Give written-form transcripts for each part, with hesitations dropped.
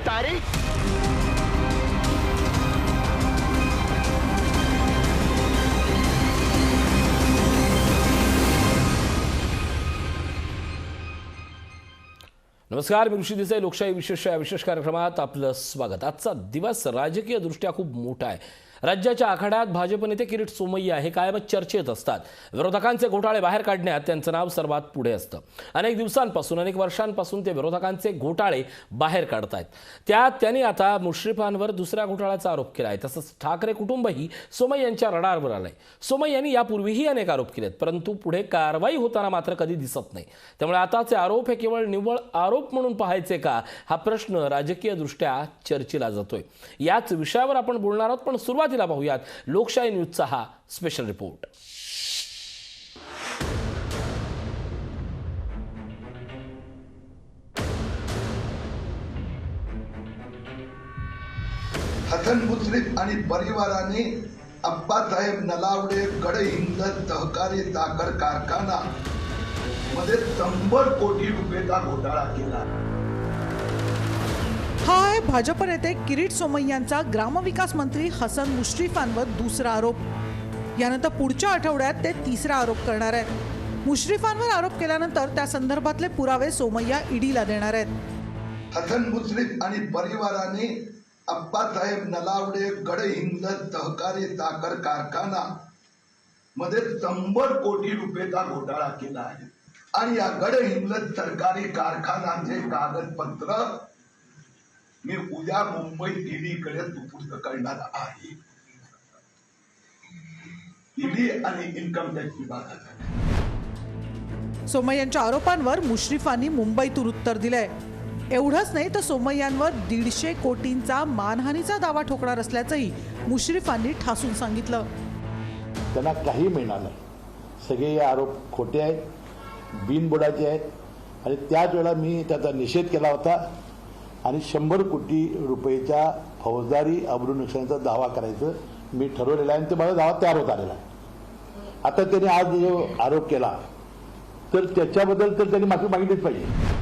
तारीख नमस्कार, मी ऋषी देसाई. लोकशाही विशेष कार्यक्रमात आपलं स्वागत. आजचा दिवस राजकीय दृष्ट्या खूप मोठा आहे. राज्याच्या आखाड्यात भाजप नेते किरीट सोमय्या हे कायमच चर्चेत असतात. विरोधकांचे घोटाळे बाहेर काढण्यात त्यांचं नाव सर्वात पुढे असतं. अनेक दिवसांपासून, अनेक वर्षांपासून ते विरोधकांचे घोटाळे बाहेर काढतायत. त्यात त्यांनी आता मुश्रीफांवर दुसऱ्या घोटाळ्याचा आरोप केला आहे. तसंच ठाकरे कुटुंबही सोमय्यांच्या रडारवर आलंय. सोमय्यांनी यापूर्वीही अनेक आरोप केलेत, परंतु पुढे कारवाई होताना मात्र कधी दिसत नाही. त्यामुळे आताचे आरोप हे केवळ निव्वळ आरोप म्हणून पाहायचे का, हा प्रश्न राजकीय दृष्ट्या चर्चेला जातोय. याच विषयावर आपण बोलणार आहोत, पण सुरुवातीला पाहूयात लोकशाही न्यूजचा हा स्पेशल रिपोर्ट. हसन मुश्रीफ आणि परिवाराने अप्पासाहेब नलावडे गडहिंग्लज सहकारी साखर कारखाना मध्ये 100 कोटी रुपयाचा घोटाळा केला. हा आहे भाजप नेते किरीट सोमय्यांचा ग्रामविकास मंत्री हसन मुश्रीफांवर दुसरा आरोप. यानंतर पुढच्या आठवड्यात ते तिसरा आरोप करणार आहेत. मुश्रीफांवर आरोप केल्यानंतर त्या संदर्भातले पुरावे सोमय्या ईडीला देणार आहेत. हसन मुश्रीफ आणि परिवाराने अप्पासाहेब नलावडे गडहिंग्लज सहकारी साखर कारखाना मध्ये 100 कोटी रुपयाचा घोटाळा केला आहे. आणि या गडहिंग्लज सरकारी कारखान्याचे कागदपत्र मी उद्या मुंबई ईडीकडे सुपूर्द करणार आहे. ईडी आणि इन्कम टॅक्स विभागाकडे. सोमय्यांच्या आरोपांवर मुश्रीफांनी मुंबईतून उत्तर दिलंय. एवढंच नाही तर सोमय्यांवर 150 कोटींचा मानहानीचा दावा ठोकणार असल्याचंही मुश्रीफांनी ठासून सांगितलं. त्यांना काही मिळणार नाही. सगळे आरोप खोटे आहेत, बिनबुडाचे आहेत. आणि त्याच वेळेला मी त्याचा निषेध केला होता आणि 100 कोटी रुपयेच्या फौजदारी अब्रू नुकसानीचा दावा करायचं मी ठरवलेलं आहे आणि ते मला दावा तयार होत आलेला आहे. आता त्यांनी आज जो आरोप केला तर त्याच्याबद्दल तर त्यांनी माफी मागितलीच पाहिजे.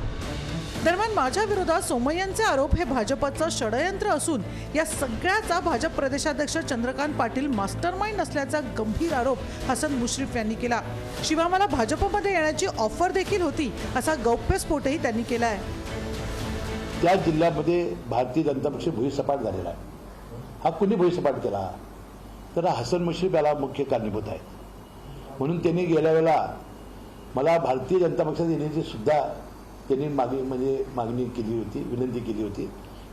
दरम्यान माझ्या विरोधात सोमय्यांचे आरोप हे भाजपचं षडयंत्र असून या सगळ्याचा भाजप प्रदेशाध्यक्ष चंद्रकांत पाटील मास्टरमाइंड असल्याचा गंभीर आरोप हसन मुश्रीफ यांनी केला. शिवाय मला भाजपमध्ये येण्याची ऑफर देखील होती, असा गौप्यस्फोटही त्यांनी केला आहे. त्या जिल्ह्यामध्ये भारतीय जनता पक्ष भुईसपाट झालेला आहे. हा कुणी भुईसपाट केला तर हसन मुश्रीफ याला मुख्य कारणीभूत आहे. म्हणून त्यांनी गेल्या वेळेला मला भारतीय जनता पक्षात येण्याची सुद्धा त्यांनी मागणी केली होती, विनंती केली होती.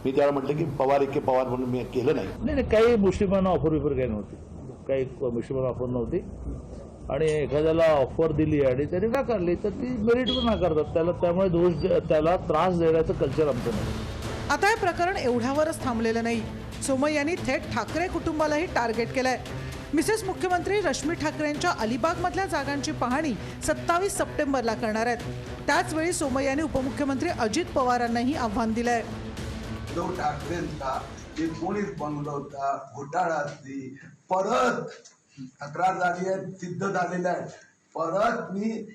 मी त्यावेळेला म्हटलं की पवार एके पवार म्हणून मी केलं नाही. नाही, काही मुस्लिमांना ऑफर विफर काही नव्हती, काही मुस्लिमांना ऑफर नव्हती. आणि एखाद्याला ऑफर दिली आणि त्याने नाकारली तर ती मेरिटवर नाकारतात त्याला. त्यामुळे त्याला त्रास देण्याचं कल्चर आमचं नाही. आता हे प्रकरण एवढ्यावरच थांबलेलं नाही. सोमय्यांनी थेट ठाकरे कुटुंबालाही टार्गेट केलंय. मिसेस मुख्यमंत्री रश्मी ठाकरेंच्या अलिबागमधल्या जागांची पाहणी 27 सप्टेंबरला करणार आहेत. त्याचवेळी सोमय्यांनी उपमुख्यमंत्री अजित पवारांनाही आव्हान दिलंय. उद्धव ठाकरेंचा जे कोणीच बनवता घोटाळ्यातली परत तक्रार झाली आहे, सिद्ध झालेलं आहे. परत मी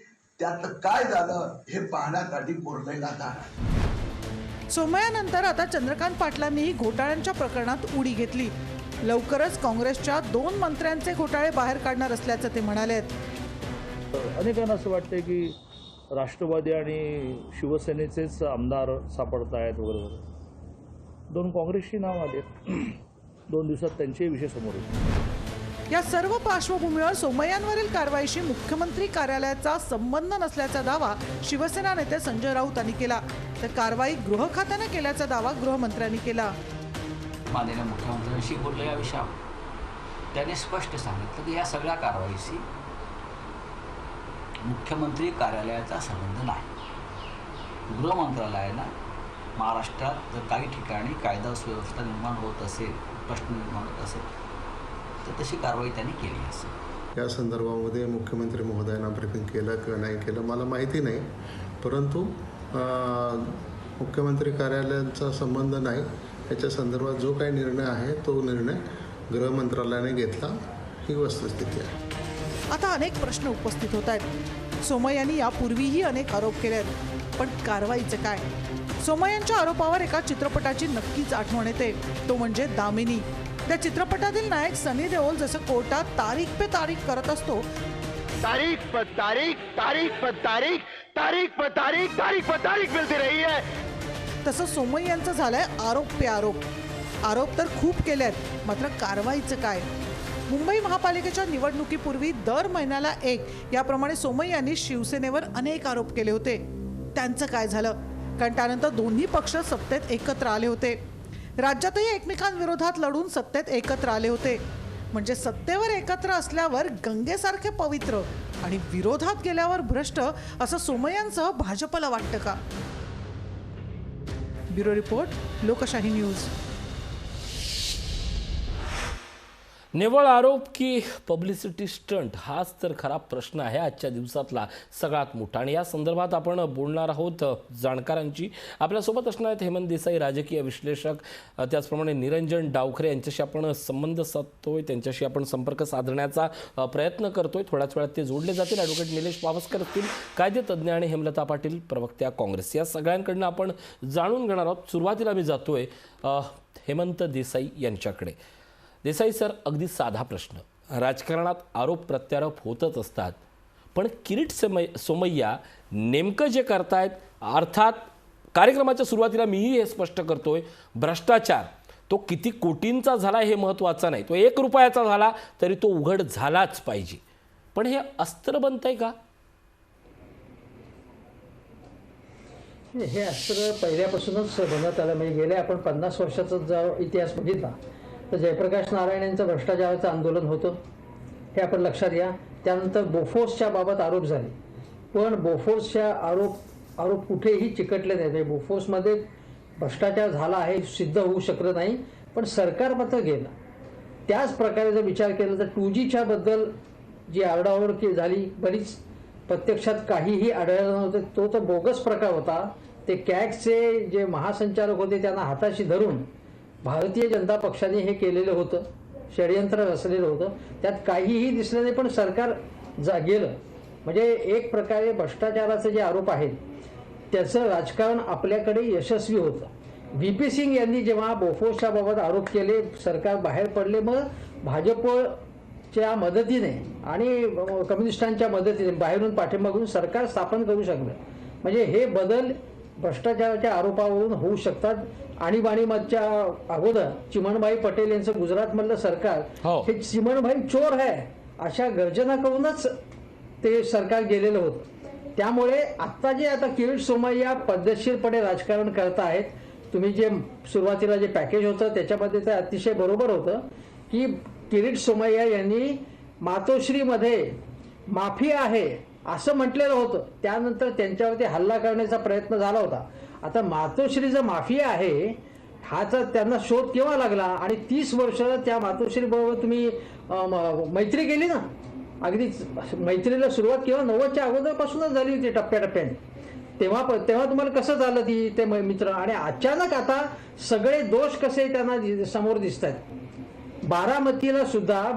त्यात काय झालं हे पाहण्यासाठी कोर्टाला जाणार. सोमय्यानंतर आता चंद्रकांत पाटलांनीही घोटाळ्यांच्या प्रकरणात उडी घेतली. लवकरच काँग्रेसच्या 2 मंत्र्यांचे घोटाळे बाहेर काढणार असल्याचं ते म्हणाले. अनेकांना असं वाटतंय की राष्ट्रवादी आणि शिवसेनेचेच आमदार सापडत आहेत वगैरे. 2 काँग्रेसची नाव आले. 2 दिवसात त्यांचे विषय समोर येतील. या सर्व पार्श्वभूमीवर सोमय्यांवरील कारवाईशी मुख्यमंत्री कार्यालयाचा संबंध नसल्याचा दावा शिवसेना नेते संजय राऊत यांनी केला. तर कारवाई गृह खात्याने केल्याचा दावा गृहमंत्र्यांनी केला. माननीय मुख्यमंत्र्यांशी बोललो या विषयावर. त्यांनी स्पष्ट सांगितलं की या सगळ्या कारवाईशी मुख्यमंत्री कार्यालयाचा संबंध नाही. गृह मंत्रालयानं महाराष्ट्रात जर काही ठिकाणी कायदा सुव्यवस्था निर्माण होत असेल, प्रश्न निर्माण होत असेल तर तशी कारवाई त्यांनी केली असेल. या संदर्भामध्ये मुख्यमंत्री महोदयांना ब्रीफिंग केलं किंवा नाही केलं मला माहिती नाही. परंतु मुख्यमंत्री कार्यालयाचा संबंध नाही. याच्या संदर्भात जो काही निर्णय आहे तो निर्णय गृह मंत्रालयाने घेतला, ही वस्तुस्थिती आहे. आता अनेक प्रश्न उपस्थित होत आहेत. सोमय्यांनी यापूर्वीही अनेक आरोप केले आहेत, पण कारवाईचं काय? सोमय्यांच्या आरोपावर एका चित्रपटाची नक्कीच आठवण येते, तो म्हणजे दामिनी. त्या चित्रपटातील नायक सनी देओल जसं कोर्टात तारीख पे तारीख करत असतो, तारीख पर तारीख, तारीख पर तारीख, तारीख पर तारीख, तारीख पर तारीख मिलती रही है. तसं सोमय्यांचं झालंय आरोप पे आरोप. आरोप तर खूप केलेत, मात्र कारवाईचं काय? मुंबई महापालिकेच्या निवडणुकीपूर्वी दर महिन्याला एक याप्रमाणे सोमय्यांनी शिवसेनेवर अनेक आरोप केले होते. त्यांचं काय झालं? कारण त्यानंतर दोन्ही पक्ष सत्तेत एकत्र आले होते. राज्यातही एकमेकांविरोधात लढून सत्तेत एकत्र आले होते. म्हणजे सत्तेवर एकत्र असल्यावर गंगेसारखे पवित्र आणि विरोधात गेल्यावर भ्रष्ट असं सोमय्यांसह भाजपला वाटतं का? ब्युरो रिपोर्ट, लोकशाही न्यूज. निव्वळ आरोप की पब्लिसिटी स्टंट, हाच तर खरा प्रश्न आहे आजच्या दिवसातला सगळ्यात मोठा. आणि या संदर्भात आपण बोलणार आहोत जाणकारांची. आपल्यासोबत असणार आहेत हेमंत देसाई, राजकीय विश्लेषक, त्याचप्रमाणे निरंजन डावखरे यांच्याशी आपण संबंध साधतोय, त्यांच्याशी आपण संपर्क साधण्याचा प्रयत्न करतोय. थोड्याच वेळात ते जोडले जातील. ॲडव्होकेट निलेश पावसकर असतील, कायदेतज्ञ, आणि हेमलता पाटील, प्रवक्त्या काँग्रेस. या सगळ्यांकडनं आपण जाणून घेणार आहोत. सुरुवातीला मी जातोय हेमंत देसाई यांच्याकडे. देसाई सर, अगदी साधा प्रश्न. राजकारणात आरोप प्रत्यारोप होतच असतात, पण किरीट सोमय्या नेमकं जे करतायत, अर्थात कार्यक्रमाच्या सुरुवातीला मीही हे स्पष्ट करतोय, भ्रष्टाचार तो किती कोटींचा झाला हे महत्त्वाचा नाही, तो 1 रुपयाचा झाला तरी तो उघड झालाच पाहिजे. पण हे अस्त्र बनतंय का? हे अस्त्र पहिल्यापासूनच बनत आलं. म्हणजे गेल्या आपण 50 वर्षाचा जर इतिहास बघितला तर जयप्रकाश नारायण यांचं भ्रष्टाचाराचं आंदोलन होतं, हे आपण लक्षात घ्या. त्यानंतर बोफोर्सच्या बाबत आरोप झाले, पण बोफोर्सच्या आरोप कुठेही चिकटले नाही. बोफोर्समध्ये भ्रष्टाचार झाला आहे सिद्ध होऊ शकलं नाही, पण सरकार मात्र गेलं. त्याच प्रकारे जर विचार केला तर 2Gच्या बद्दल जी आरडाओरड झाली, बरीच प्रत्यक्षात काहीही आढळलं नव्हतं. तो तर बोगस प्रकार होता. ते कॅगचे जे महासंचालक होते त्यांना हाताशी धरून भारतीय जनता पक्षाने हे केलेलं होतं, षडयंत्र रचलेलं होतं. त्यात काहीही दिसलं नाही, पण सरकार गेलं. म्हणजे एक प्रकारे भ्रष्टाचाराचे जे आरोप आहेत त्याचं राजकारण आपल्याकडे यशस्वी होतं. VP सिंग यांनी जेव्हा बोफोर्सच्या बाबत आरोप केले, सरकार बाहेर पडले, मग भाजपच्या मदतीने आणि कम्युनिस्टांच्या मदतीने बाहेरून पाठिंबा घेऊन सरकार स्थापन करू शकलं. म्हणजे हे बदल भ्रष्टाचाराच्या आरोपावरून होऊ शकतात. आणीबाणीच्या अगोदर चिमणभाई पटेल यांचं गुजरातमधलं सरकार हे चिमणभाई चोर आहे अशा गर्जना करूनच ते सरकार गेलेलं होतं. त्यामुळे आता किरीट सोमय्या पद्धतशीरपणे राजकारण करत आहेत. तुम्ही जे सुरुवातीला जे पॅकेज होतं त्याच्यामध्ये ते अतिशय बरोबर होतं की किरीट सोमय्या यांनी मातोश्रीमध्ये माफी आहे असं म्हटलेलं होतं. त्यानंतर त्यांच्यावरती हल्ला करण्याचा प्रयत्न झाला होता. आता मातोश्रीचं माफिया आहे हाचा त्यांना शोध केव्हा लागला? आणि 30 वर्ष त्या मातोश्री बरोबर तुम्ही मैत्री केली ना. अगदी मैत्रीला सुरुवात केव्हा 90च्या अगोदरपासूनच झाली होती, टप्प्याटप्प्याने. तेव्हा तुम्हाला कसं झालं ते मित्र? आणि अचानक आता सगळे दोष कसे त्यांना समोर दिसत आहेत.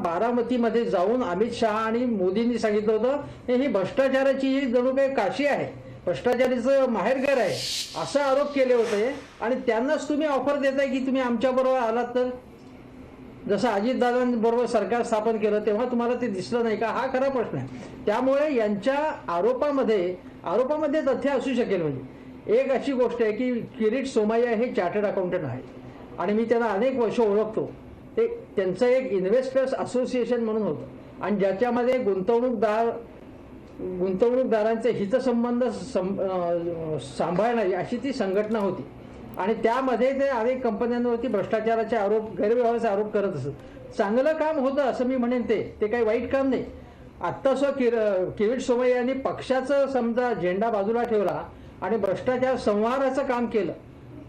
बारामतीमध्ये जाऊन अमित शहा आणि मोदींनी सांगितलं होतं ही भ्रष्टाचाराची जणू काही काशी आहे, भ्रष्टाचाराचं माहेरघर आहे, असा आरोप केले होते. आणि त्यांनाच तुम्ही ऑफर देताय की तुम्ही आमच्याबरोबर आलात तर. जसं अजितदादांबरोबर सरकार स्थापन केलं तेव्हा तुम्हाला ते दिसलं नाही का? हा खरा प्रश्न आहे. त्यामुळे यांच्या आरोपामध्ये तथ्य असू शकेल. म्हणजे एक अशी गोष्ट आहे की किरीट सोमय्या हे चार्टर्ड अकाउंटंट आहे आणि मी त्यांना अनेक वर्ष ओळखतो. ते त्यांचं एक इन्व्हेस्टर्स असोसिएशन म्हणून होतं आणि ज्याच्यामध्ये गुंतवणूकदारांचे हितसंबंध सांभाळणारी अशी ती संघटना होती. आणि त्यामध्ये ते अनेक कंपन्यांवरती भ्रष्टाचाराचे आरोप, गैरव्यवहाराचे आरोप करत असत. चांगलं काम होतं असं मी म्हणेन. ते काही वाईट काम नाही. आत्ता किरीट सोमय्या यांनी पक्षाचं समजा झेंडा बाजूला ठेवला आणि भ्रष्टाचार संहाराचं काम केलं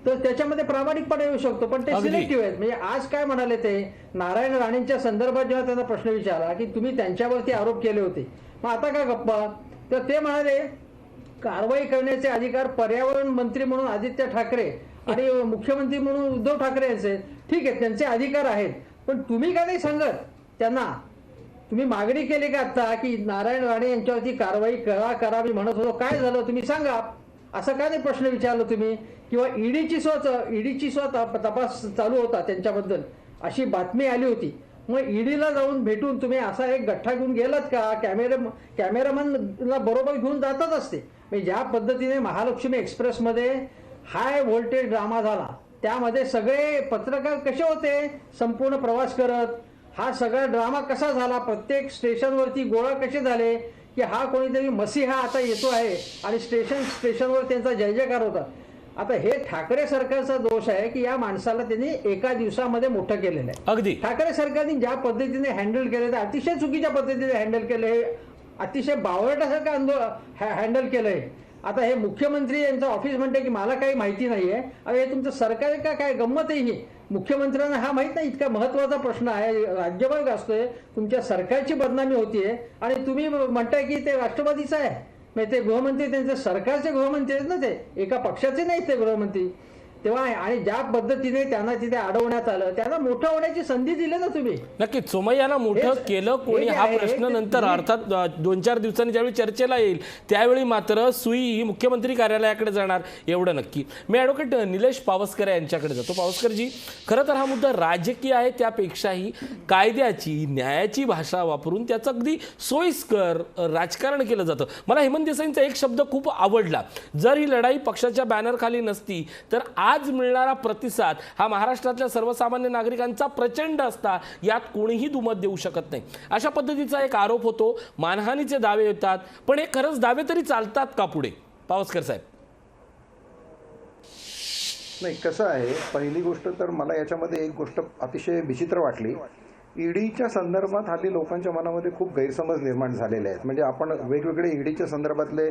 तर त्याच्यामध्ये प्रामाणिकपणे येऊ शकतो. पण ते सिलेक्टिव्ह आहेत. म्हणजे आज काय म्हणाले ते नारायण राणेंच्या संदर्भात जेव्हा त्यांना प्रश्न विचारला की तुम्ही त्यांच्यावरती आरोप केले होते मग आता काय गप्पा, तर ते म्हणाले कारवाई करण्याचे अधिकार पर्यावरण मंत्री म्हणून आदित्य ठाकरे आणि मुख्यमंत्री म्हणून उद्धव ठाकरे यांचे. ठीक आहे, त्यांचे अधिकार आहेत, पण तुम्ही का नाही सांगत त्यांना? तुम्ही मागणी केली का आता की नारायण राणे यांच्यावरती कारवाई करावी म्हणत होतो, काय झालं तुम्ही सांगा. असं का नाही प्रश्न विचारला तुम्ही? किंवा ईडीची तपास चालू होता त्यांच्याबद्दल अशी बातमी आली होती, मग ईडीला जाऊन भेटून तुम्ही असा एक गठ्ठा घेऊन गेलात का? कॅमेरामॅनला बरोबर घेऊन जातच असते. म्हणजे ज्या पद्धतीने महालक्ष्मी एक्सप्रेसमध्ये हाय व्होल्टेज ड्रामा झाला, त्यामध्ये सगळे पत्रकार कसे होते संपूर्ण प्रवास करत, हा सगळा ड्रामा कसा झाला, प्रत्येक स्टेशनवरती गोळा कसे झाले की हा कोणीतरी मसीहा आता येतो आहे आणि स्टेशनवर त्यांचा जय जयकार होता. आता हे ठाकरे सरकारचा दोष आहे की या माणसाला त्यांनी एका दिवसामध्ये मोठं केलेलं आहे. अगदी ठाकरे सरकारने ज्या पद्धतीने हँडल केलं ते अतिशय चुकीच्या पद्धतीने हँडल केलं, हे अतिशय बावळटासारखं हँडल केलंय. आता हे मुख्यमंत्री यांचं ऑफिस म्हणते की मला काही माहिती नाहीये. अरे हे तुमचं सरकार आहे का काय? गंमत आहे ही. मुख्यमंत्र्यांना हा माहित नाही, इतका महत्वाचा प्रश्न आहे, राज्यभर गाजतोय, तुमच्या सरकारची बदनामी होतीये आणि तुम्ही म्हणताय की ते राष्ट्रवादीचं आहे. म्हणजे ते गृहमंत्री त्यांचे सरकारचे गृहमंत्री आहेत ना, ते एका पक्षाचे नाहीत ते गृहमंत्री. तेव्हा आणि ज्या पद्धतीने त्यांना तिथे अडवण्यात आलं, त्यांना मोठं होण्याची संधी दिली ना तुम्ही. नक्कीच सोमय्याला मोठं केलं कोणी हा प्रश्न नंतर अर्थात 2-4 दिवसांनी ज्यावेळी चर्चेला येईल त्यावेळी मात्र सुई ही मुख्यमंत्री कार्यालयाकडे जाणार एवढं नक्की. मी ॲडव्होकेट निलेश पावसकर यांच्याकडे जातो. पावसकरजी, खरं तर हा मुद्दा राजकीय आहे, त्यापेक्षाही कायद्याची न्यायाची भाषा वापरून त्याचं अगदी सोयीस्कर राजकारण केलं जातं. मला हेमंत देसाईंचा एक शब्द खूप आवडला, जर ही लढाई पक्षाच्या बॅनरखाली नसती तर आज मिळणारा प्रतिसाद हा महाराष्ट्रातल्या सर्वसामान्य नागरिकांचा प्रचंड असता, यात कोणीही दुमत देऊ शकत नाही. अशा पद्धतीचा एक आरोप होतो. मानहानीचे दावे येतात, पण हे खरंच दावे तरी चालतात का पुढे? पावसकर साहेब. नाही, कसं आहे, पहिली गोष्ट तर मला याच्यामध्ये एक गोष्ट अतिशय विचित्र वाटली. ईडीच्या संदर्भात हल्ली लोकांच्या मनामध्ये खूप गैरसमज निर्माण झालेले आहेत. म्हणजे आपण वेगवेगळे ईडीच्या संदर्भातले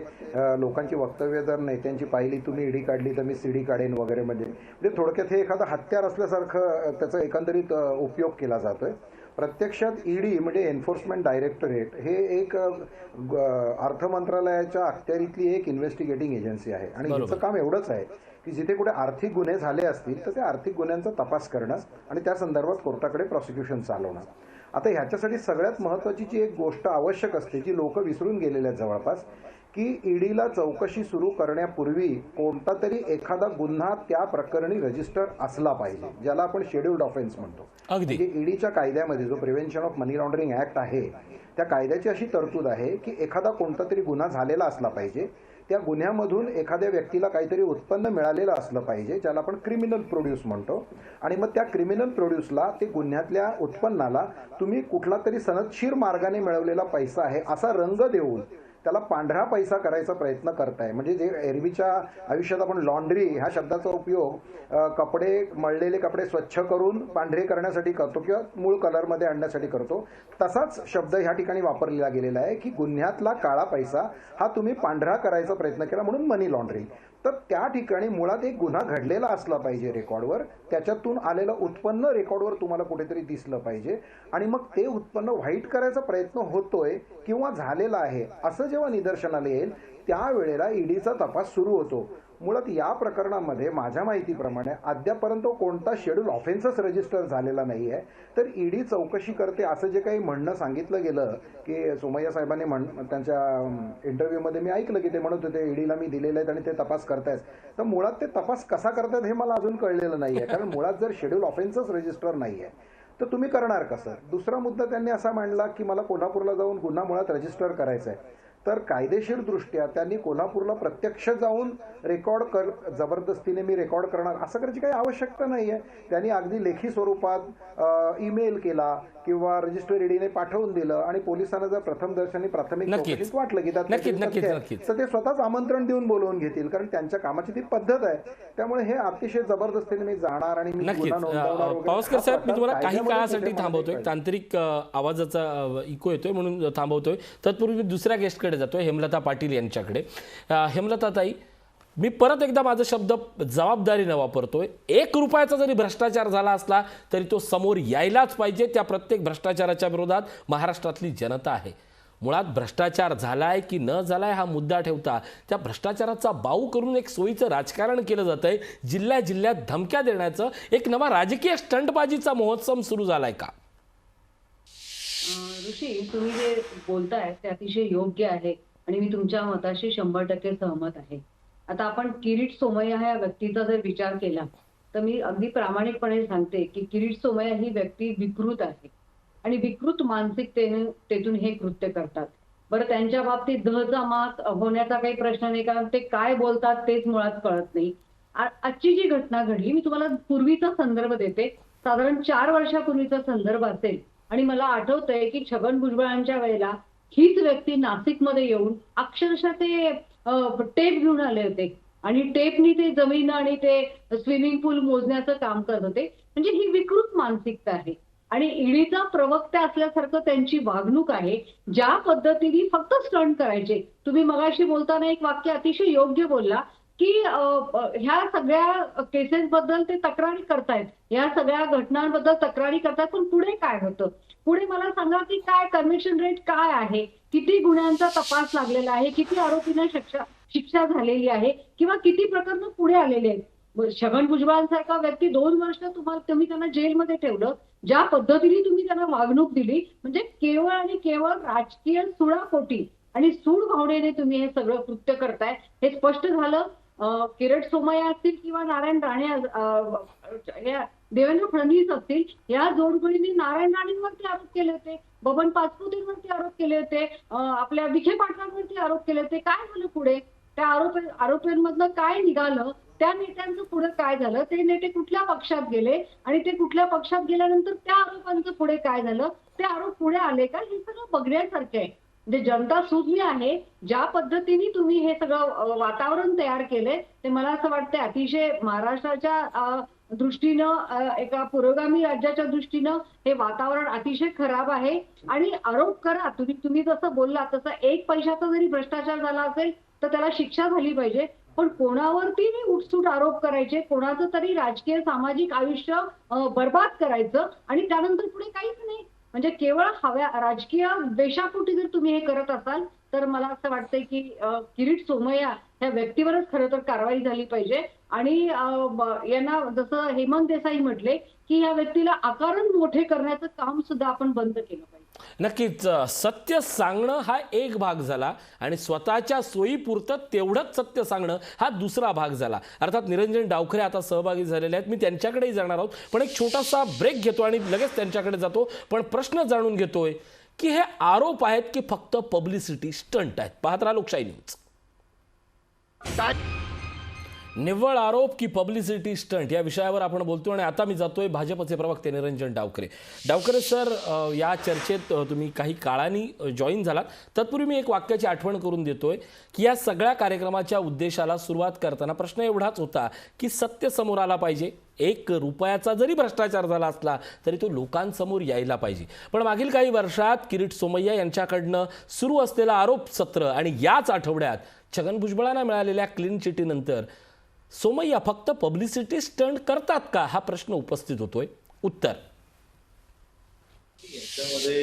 लोकांची वक्तव्य जर नेत्यांची पाहिली, तुम्ही ईडी काढली तर मी सीडी काढेन वगैरे, म्हणजे थोडक्यात हे एखादं हत्यार असल्यासारखं त्याचा एकंदरीत उपयोग केला जातोय. प्रत्यक्षात ईडी म्हणजे एन्फोर्समेंट डायरेक्टरेट हे एक अर्थ मंत्रालयाच्या अखत्यारीतली एक इन्व्हेस्टिगेटिंग एजन्सी आहे आणि याचं काम एवढंच आहे की जिथे कुठे आर्थिक गुन्हे झाले असतील तर त्या आर्थिक गुन्ह्यांचा तपास करणं आणि त्या संदर्भात कोर्टाकडे प्रॉसिक्युशन चालवणं. आता ह्याच्यासाठी सगळ्यात महत्त्वाची जी एक गोष्ट आवश्यक असते, जी लोक विसरून गेलेले आहेत जवळपास, की ईडीला चौकशी सुरू करण्यापूर्वी कोणता तरी एखादा गुन्हा त्या प्रकरणी रजिस्टर असला पाहिजे, ज्याला आपण शेड्यूल्ड ऑफेन्स म्हणतो. म्हणजे ईडीच्या कायद्यामध्ये जो prevention of money laundering act आहे, त्या कायद्याची अशी तरतूद आहे की एखादा कोणता तरी गुन्हा झालेला असला पाहिजे, त्या गुन्ह्यामधून एखाद्या व्यक्तीला काहीतरी उत्पन्न मिळालेलं असलं पाहिजे, ज्याला आपण क्रिमिनल प्रोड्यूस म्हणतो. आणि मग त्या क्रिमिनल प्रोड्यूसला, ते गुन्ह्यातल्या उत्पन्नाला तुम्ही कुठला तरी सनदशीर मार्गाने मिळवलेला पैसा आहे असा रंग देऊन त्याला पांढरा पैसा करायचा प्रयत्न करताय. म्हणजे जे एरवीच्या आयुष्यात आपण लॉन्ड्री ह्या शब्दाचा उपयोग कपडे, मळलेले कपडे स्वच्छ करून पांढरे करण्यासाठी करतो किंवा मूळ कलरमध्ये आणण्यासाठी करतो, तसाच शब्द ह्या ठिकाणी वापरलेला गेलेला आहे की गुन्ह्यातला काळा पैसा हा तुम्ही पांढरा करायचा प्रयत्न केला, म्हणून मनी लॉन्ड्रिंग. तर त्या ठिकाणी मुळात एक गुन्हा घडलेला असला पाहिजे रेकॉर्डवर, त्याच्यातून आलेलं उत्पन्न रेकॉर्डवर तुम्हाला कुठेतरी दिसलं पाहिजे आणि मग ते उत्पन्न व्हाईट करायचा प्रयत्न होतोय किंवा झालेला आहे असं जेव्हा निदर्शनाला येईल त्यावेळेला ईडीचा तपास सुरू होतो. मुळात या प्रकरणामध्ये माझ्या माहितीप्रमाणे अद्यापर्यंत कोणता शेड्यूल ऑफेन्सच रजिस्टर झालेला नाही आहे. तर ईडी चौकशी करते असं जे काही म्हणणं सांगितलं गेलं की सोमय्या साहेबांनी त्यांच्या इंटरव्ह्यूमध्ये मी ऐकलं की ते म्हणत होते ईडीला मी दिलेले आहेत आणि ते तपास करतायत. तर मुळात ते तपास कसा करतायत हे मला अजून कळलेलं नाही आहे, कारण मुळात जर शेड्यूल ऑफेन्सच रजिस्टर नाही आहे तर तुम्ही करणार कसं? दुसरा मुद्दा त्यांनी असा मांडला की मला कोल्हापूरला जाऊन गुन्हा मुळात रजिस्टर करायचा आहे. तर कायदेशीर दृष्ट्या त्यांनी कोल्हापूरला प्रत्यक्ष जाऊन जबरदस्तीने मी रेकॉर्ड करणार असं करायची काही आवश्यकता नाही आहे. त्यांनी अगदी लेखी स्वरूपात ईमेल केला किंवा रजिस्टर ईडीने पाठवून दिलं आणि पोलिसांना जर प्रथमदर्शनी प्राथमिक चौकशीत वाटलं की तर ते स्वतःच आमंत्रण देऊन बोलवून घेतील, कारण त्यांच्या कामाची ती पद्धत आहे. त्यामुळे हे अतिशय जबरदस्तीने मी जाणार आणि मी गुन्हा नोंदवणार. पावसकर साहेब, मी तुम्हाला काही काळासाठी थांबवतोय, तांत्रिक आवाजाचा इको येतोय म्हणून थांबवतोय. तत्पूर्वी मी दुसऱ्या गेस्टकडे जातोय, हेमलता पाटील यांच्याकडे. हेमलता ताई, मी परत एकदा माझा शब्द जबाबदारीने वापरतोय. 1 रुपयाचा जरी भ्रष्टाचार झाला असला तरी तो समोर यायलाच पाहिजे. त्या प्रत्येक भ्रष्टाचाराच्या विरोधात महाराष्ट्रातली जनता आहे. मुळात भ्रष्टाचार झालाय की न झालाय हा मुद्दा ठेवता त्या भ्रष्टाचाराचा बाऊ करून एक सोयीचं राजकारण केलं जात आहे. जिल्ह्यात धमक्या देण्याचं एक नवा राजकीय स्टंटबाजीचा महोत्सव सुरू झालाय का? ऋषी, तुम्ही जे बोलताय ते अतिशय योग्य आहे आणि मी तुमच्या मताशी 100% सहमत आहे. आता आपण किरीट सोमय्या ह्या व्यक्तीचा जर विचार केला तर मी अगदी प्रामाणिकपणे सांगते की किरीट सोमय्या ही व्यक्ती विकृत आहे आणि विकृत मानसिकतेतून हे कृत्य करतात. बरं, त्यांच्या बाबतीत दहचा मास होण्याचा काही प्रश्न नाही, कारण ते काय बोलतात तेच मुळात कळत नाही. आजची जी घटना घडली, मी तुम्हाला पूर्वीचा संदर्भ देते, साधारण 4 वर्षापूर्वीचा संदर्भ असेल आणि मला आठवतंय की छगन भुजबळांच्या वेळेला हीच व्यक्ती नाशिकमध्ये येऊन अक्षरशः ते टेप घेऊन आले होते आणि टेपनी ते जमीन आणि ते स्विमिंग पूल मोजण्याचं काम करत होते. म्हणजे ही विकृत मानसिकता आहे आणि ईडीचा प्रवक्ता असल्यासारखं त्यांची वागणूक आहे. ज्या पद्धतीने फक्त स्टंट करायचे, तुम्ही मगाशी बोलताना एक वाक्य अतिशय योग्य बोलला की ह्या सगळ्या केसेस बद्दल ते तक्रारी करतायत, ह्या सगळ्या घटनांबद्दल तक्रारी करतायत, पण पुढे काय होतं? पुढे मला सांगा की काय कन्व्हिक्शन रेट काय आहे, किती गुन्ह्यांचा तपास लागलेला आहे, किती आरोपींना शिक्षा झालेली आहे किंवा किती प्रकरणं पुढे आलेले आहेत. छगन भुजबळांसारखा व्यक्ती 2 वर्ष तुम्ही त्यांना जेलमध्ये ठेवलं, ज्या पद्धतीने तुम्ही त्यांना वागणूक दिली, म्हणजे केवळ आणि केवळ राजकीय सुडापोटी आणि सूड भावनेने तुम्ही हे सगळं कृत्य करताय हे स्पष्ट झालं. किरीट सोमय्या असतील किंवा नारायण राणे, देवेंद्र फडणवीस असतील, या जोडगोळीने नारायण राणेंवरती आरोप केले होते, बबन पाचपुतेंवरती आरोप केले होते, आपल्या विखे पाटलांवरती आरोप केले होते. काय झालं पुढे? त्या आरोपींमधलं काय निघालं? त्या नेत्यांचं पुढे काय झालं? ते नेते कुठल्या पक्षात गेले आणि ते कुठल्या पक्षात गेल्यानंतर त्या आरोपांचं पुढे काय झालं? ते आरोप पुढे आले का? हे सगळं बघण्यासारखं आहे. म्हणजे जनता सुजली आहे. ज्या पद्धतीने तुम्ही हे सगळं वातावरण तयार केलंय ते मला असं वाटतंय अतिशय महाराष्ट्राच्या दृष्टीनं, एका पुरोगामी राज्याच्या दृष्टीनं हे वातावरण अतिशय खराब आहे. आणि आरोप करा, तुम्ही जसं बोलला तसं 1 पैशाचा जरी भ्रष्टाचार झाला असेल तर त्याला शिक्षा झाली पाहिजे, पण कोणावरती उठसूट आरोप करायचे, कोणाचं तरी राजकीय सामाजिक आयुष्य बर्बाद करायचं आणि त्यानंतर पुढे काहीच नाही. म्हणजे केवळ राजकीय द्वेषापोटी जर तुम्ही हे करत असाल तर मला असं वाटतंय की किरीट सोमय्या ह्या व्यक्तीवरच खरं तर कारवाई झाली पाहिजे. आणि यांना जसं हेमंत देसाई म्हटले की या व्यक्तीला आकारण मोठे करण्याचं काम सुद्धा आपण बंद केलं पाहिजे. नक्कीच सत्य सांगणं हा एक भाग झाला आणि स्वतःच्या सोयीपुरतं तेवढंच सत्य सांगणं हा दुसरा भाग झाला. अर्थात निरंजन डावखरे आता सहभागी झालेले आहेत, मी त्यांच्याकडेही जाणार आहोत, पण एक छोटासा ब्रेक घेतो आणि लगेच त्यांच्याकडे जातो. पण प्रश्न जाणून घेतोय की हे आरोप आहेत की फक्त पब्लिसिटी स्टंट आहेत? पाहत राहा लोकशाही न्यूज. निव्वळ आरोप की पब्लिसिटी स्टंट या विषयावर आपण बोलतो आणि आता मी जातोय भाजपचे प्रवक्ते निरंजन डावखरे. डावखरे सर, या चर्चेत तुम्ही काही काळाने जॉईन झालात. तत्पूर्वी मी एक वाक्याची आठवण करून देतोय की या सगळ्या कार्यक्रमाच्या उद्देशाला सुरुवात करताना प्रश्न एवढाच होता की सत्य समोर आला पाहिजे. 1 रुपयाचा जरी भ्रष्टाचार झाला असला तरी तो लोकांसमोर यायला पाहिजे. पण मागील काही वर्षात किरीट सोमय्या यांच्याकडनं सुरू असलेलं आरोप सत्र आणि याच आठवड्यात छगन भुजबळांना मिळालेल्या क्लीन चिटीनंतर सोमय्या फक्त पब्लिसिटी स्टंट करतात का हा प्रश्न उपस्थित होतोय. उत्तर याच्यामध्ये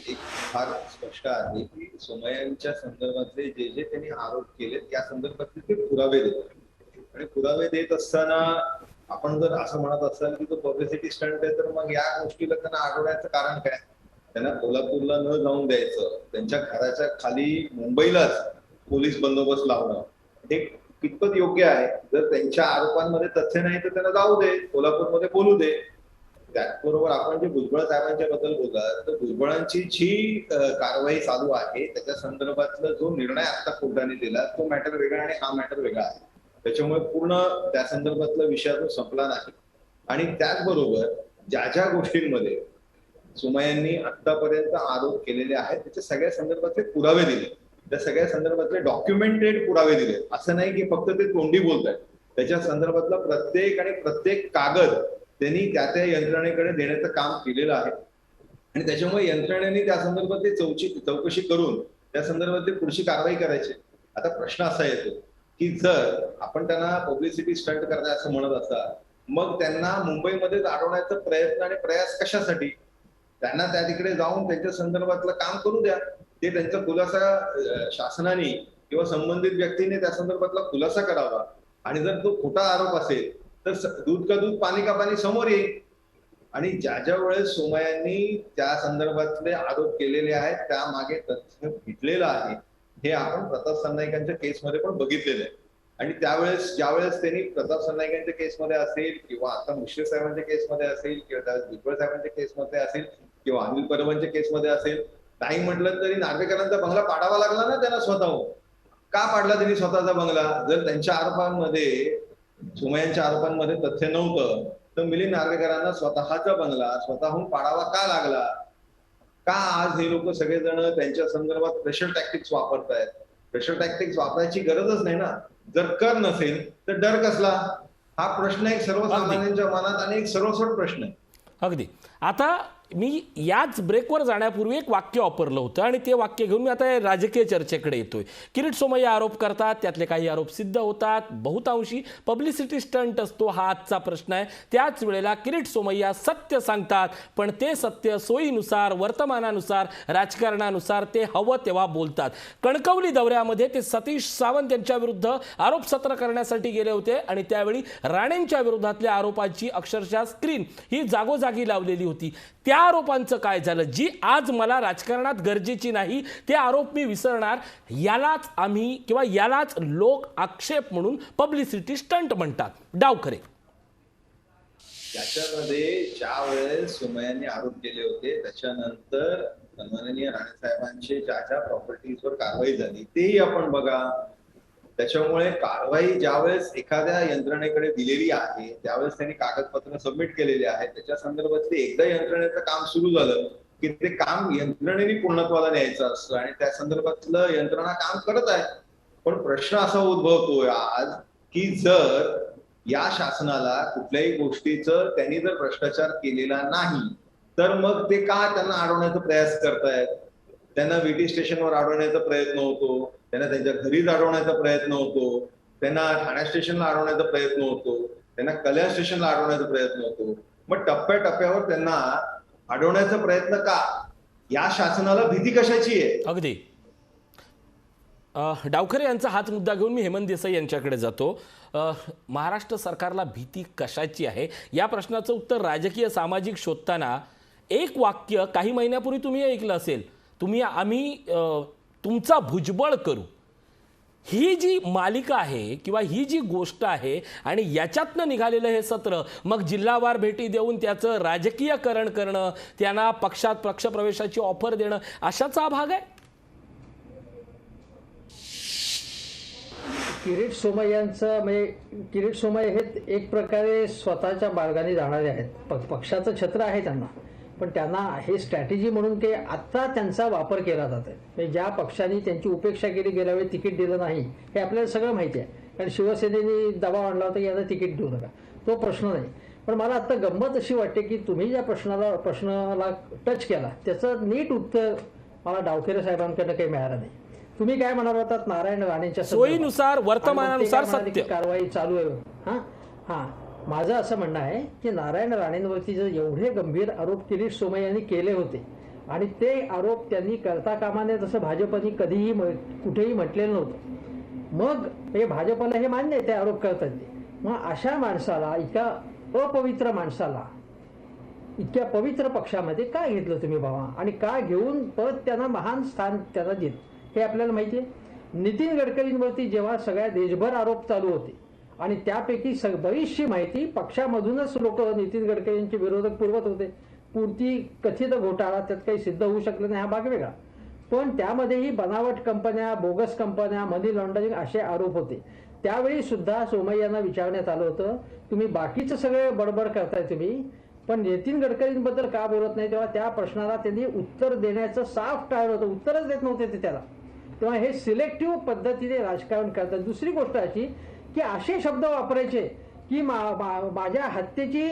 एक फार स्पष्ट आहे की सोमय्यांच्या संदर्भातले जे त्यांनी आरोप केले त्या संदर्भातले ते पुरावे देतात आणि पुरावे देत असताना आपण जर असं म्हणत असाल की तो पब्लिसिटी स्टंट आहे तर मग या गोष्टीला त्यांना अडवण्याचं कारण काय? त्यांना कोल्हापूरला न जाऊन द्यायचं, त्यांच्या घराच्या खाली मुंबईलाच पोलीस बंदोबस्त लावणं हे कितपत योग्य आहे? जर त्यांच्या आरोपांमध्ये तथ्य नाही तर त्यांना जाऊ दे, कोल्हापूरमध्ये बोलू दे. त्याचबरोबर आपण जे भुजबळ साहेबांच्या बद्दल बोललात तर भुजबळांची जी कारवाई चालू आहे त्याच्या संदर्भातला जो निर्णय आता कोर्टाने दिला तो मॅटर वेगळा आणि हा मॅटर वेगळा आहे. त्याच्यामुळे पूर्ण त्या संदर्भातला विषय तो संपला नाही. आणि त्याचबरोबर ज्या गोष्टींमध्ये सोमय्यांनी आतापर्यंत आरोप केलेले आहेत त्याच्या सगळ्या संदर्भातले पुरावे दिले, त्या सगळ्या संदर्भातले डॉक्युमेंटेड पुरावे दिले. असं नाही की फक्त ते तोंडी बोलतात. त्याच्या संदर्भातला प्रत्येक कागद त्यांनी त्या यंत्रणेकडे देण्याचं काम केलेलं आहे आणि त्याच्यामुळे यंत्रणेने त्या संदर्भातली चौकशी करून त्या संदर्भातली पुढची कारवाई करायची. आता प्रश्न असा येतो की जर आपण त्यांना पब्लिसिटी स्टंट करताय असं म्हणत असाल मग त्यांना मुंबईमध्येच अडवण्याचा प्रयत्न आणि प्रयास कशासाठी? त्यांना त्या तिकडे जाऊन त्यांच्या संदर्भातलं काम करू द्या. ते त्यांचा खुलासा शासनाने किंवा संबंधित व्यक्तीने त्या संदर्भातला खुलासा करावा आणि जर तो खोटा आरोप असेल तर दूध का दूध पाणी का पाणी समोर येईल. आणि ज्या वेळेस सोमय्यांनी त्या संदर्भातले आरोप केलेले आहेत त्यामागे तथ्य भेटलेलं आहे हे आपण प्रताप सरनाईकांच्या केसमध्ये पण बघितलेलं आहे. आणि त्यावेळेस ज्यावेळेस त्यांनी प्रताप सरनाईकांच्या केसमध्ये असेल किंवा आता मुश्रीफ साहेबांच्या केसमध्ये असेल किंवा त्यावेळेस भुजबळ साहेबांच्या केसमध्ये असेल किंवा अनिल परबांच्या केसमध्ये असेल, नाही म्हटलं तरी नार्वेकरांचा बंगला पाडावा लागला ना त्यांना स्वतःहून. का पाडला त्यांनी स्वतःचा बंगला? जर त्यांच्या आरोपांमध्ये, सोमय्यांच्या आरोपांमध्ये तथ्य नव्हतं तर मिलिंद नार्वेकरांना स्वतःचा बंगला स्वतःहून पाडावा का लागला? का आज हे लोक सगळेजण त्यांच्या संदर्भात प्रेशर टॅक्टिक्स वापरतायत? प्रेशर टॅक्टिक्स वापरायची गरजच नाही ना. जर कर नसेल तर डर कसला? हा प्रश्न एक सर्वसामान्यांच्या मनात आणि एक सर्वस्व प्रश्न आहे. अगदी. आता मी याच ब्रेकवर जाण्यापूर्वी एक वाक्य वापरलं होतं आणि ते वाक्य घेऊन मी आता राजकीय चर्चेकडे येतोय. किरीट सोमय्या आरोप करतात, त्यातले काही आरोप सिद्ध होतात, बहुतांशी पब्लिसिटी स्टंट असतो, हा आजचा प्रश्न आहे. त्याच वेळेला किरीट सोमय्या सत्य सांगतात, पण ते सत्य सोयीनुसार, वर्तमानानुसार, राजकारणानुसार ते हवं तेव्हा बोलतात. कणकवली दौऱ्यामध्ये ते सतीश सावंत यांच्या विरुद्ध आरोप सत्र करण्यासाठी गेले होते आणि त्यावेळी राणेंच्या विरोधातल्या आरोपाची अक्षरशः स्क्रीन ही जागोजागी लावलेली होती. त्या आरोपांचं काय झालं? जी आज मला राजकारणात गरजेची नाही ते आरोप मी विसरणार, यालाच आम्ही किंवा यालाच लोक आक्षेप म्हणून पब्लिसिटी स्टंट म्हणतात. डावखरे त्याच्यामध्ये ज्या वेळेस सोमय्यांनी आरोप केले होते त्याच्यानंतर सन्माननीय राणे साहेबांचे ज्या ज्या प्रॉपर्टीजवर कारवाई झाली तेही आपण बघा. त्याच्यामुळे कारवाई ज्यावेळेस एखाद्या यंत्रणेकडे दिलेली आहे त्यावेळेस त्यांनी कागदपत्र सबमिट केलेले आहेत. त्याच्या संदर्भातले एकदा यंत्रणेचं काम सुरू झालं की ते काम यंत्रणेने पूर्णत्वाला न्यायचं असतं आणि त्या संदर्भातलं यंत्रणा काम करत आहे. पण प्रश्न असा उद्भवतोय आज की जर या शासनाला कुठल्याही गोष्टीचं त्यांनी जर भ्रष्टाचार केलेला नाही तर मग ते का त्यांना अडवण्याचा प्रयास करतायत? त्यांना VT स्टेशनवर अडवण्याचा प्रयत्न होतो, त्यांना त्यांच्या घरी अडवण्याचा प्रयत्न होतो, त्यांना ठाणे स्टेशनला अडवण्याचा प्रयत्न होतो, त्यांना कल्याण स्टेशनला अडवण्याचा प्रयत्न होतो. मग टप्प्याटप्प्यावर त्यांना अडवण्याचा प्रयत्न का? या शासनाला भीती कशाची आहे? अगदी. डावखरे यांचा हाच मुद्दा घेऊन मी हेमंत देसाई यांच्याकडे जातो. महाराष्ट्र सरकारला भीती कशाची आहे या प्रश्नाचं उत्तर राजकीय सामाजिक शोधताना एक वाक्य काही महिन्यापूर्वी तुम्ही ऐकलं असेल, आम्ही तुमचा भुजबळ करू. ही जी मालिका आहे किंवा ही जी गोष्ट आहे आणि याच्यातनं निघालेलं हे सत्र, मग जिल्हावार भेटी देऊन त्याचं राजकीयकरण करणं, त्यांना पक्षात पक्षप्रवेशाची ऑफर देणं, अशाचा भाग आहे. किरीट सोमय्यांचं म्हणजे किरीट सोमय्या हे एक प्रकारे स्वतःच्या मार्गाने जाणारे आहेत. पक्षाचं छत्र आहे त्यांना, पण त्यांना हे स्ट्रॅटेजी म्हणून की आत्ता त्यांचा वापर केला जात आहे. म्हणजे ज्या पक्षाने त्यांची उपेक्षा केली, गेल्या वेळी तिकीट दिलं नाही हे आपल्याला सगळं माहिती आहे. कारण शिवसेनेने दबाव आणला होता की यांना तिकीट देऊ नका, तो प्रश्न नाही. पण मला आत्ता गंमत अशी वाटते की तुम्ही ज्या प्रश्नाला टच केला त्याचं नीट उत्तर मला डावखरे साहेबांकडनं काही मिळालं नाही. तुम्ही काय म्हणाल होतात? नारायण राणेंच्या सोयीनुसार, वर्तमानानुसार सत्य कारवाई चालू आहे. हां माझं असं म्हणणं आहे की नारायण राणेंवरती जर एवढे गंभीर आरोप किरीट सोमय्यांनी केले होते आणि ते आरोप त्यांनी करता कामा नये जसं भाजपने कधीही कुठेही म्हटलेलं नव्हतं. मग हे भाजपला हे मान्य आहे ते आरोप करतात ते. मग अशा माणसाला, इतक्या अपवित्र माणसाला इतक्या पवित्र पक्षामध्ये का घेतलं तुम्ही बाबा? आणि का घेऊन परत त्यांना महान स्थान त्यांना दिलं हे आपल्याला माहिती आहे. नितीन गडकरींवरती जेव्हा सगळ्या देशभर आरोप चालू होते आणि त्यापैकी बरीचशी माहिती पक्षामधूनच लोक नितीन गडकरींचे विरोधक पुरवत होते. पुरती कथित घोटाळा, त्यात काही सिद्ध होऊ शकलं नाही हा भाग वेगळा, पण त्यामध्येही बनावट कंपन्या, बोगस कंपन्या, मनी लॉन्ड्रिंग असे आरोप होते. त्यावेळी सुद्धा सोमय्यांना विचारण्यात आलं होतं, तुम्ही बाकीचं सगळे बडबड करताय तुम्ही, पण नितीन गडकरींबद्दल का बोलत नाही? तेव्हा त्या प्रश्नाला त्यांनी उत्तर देण्याचं साफ टाळलं होतं, उत्तरच देत नव्हते ते त्याला. तेव्हा हे सिलेक्टिव्ह पद्धतीने राजकारण करतात. दुसरी गोष्ट अशी की असे शब्द वापरायचे की माझ्या हत्येची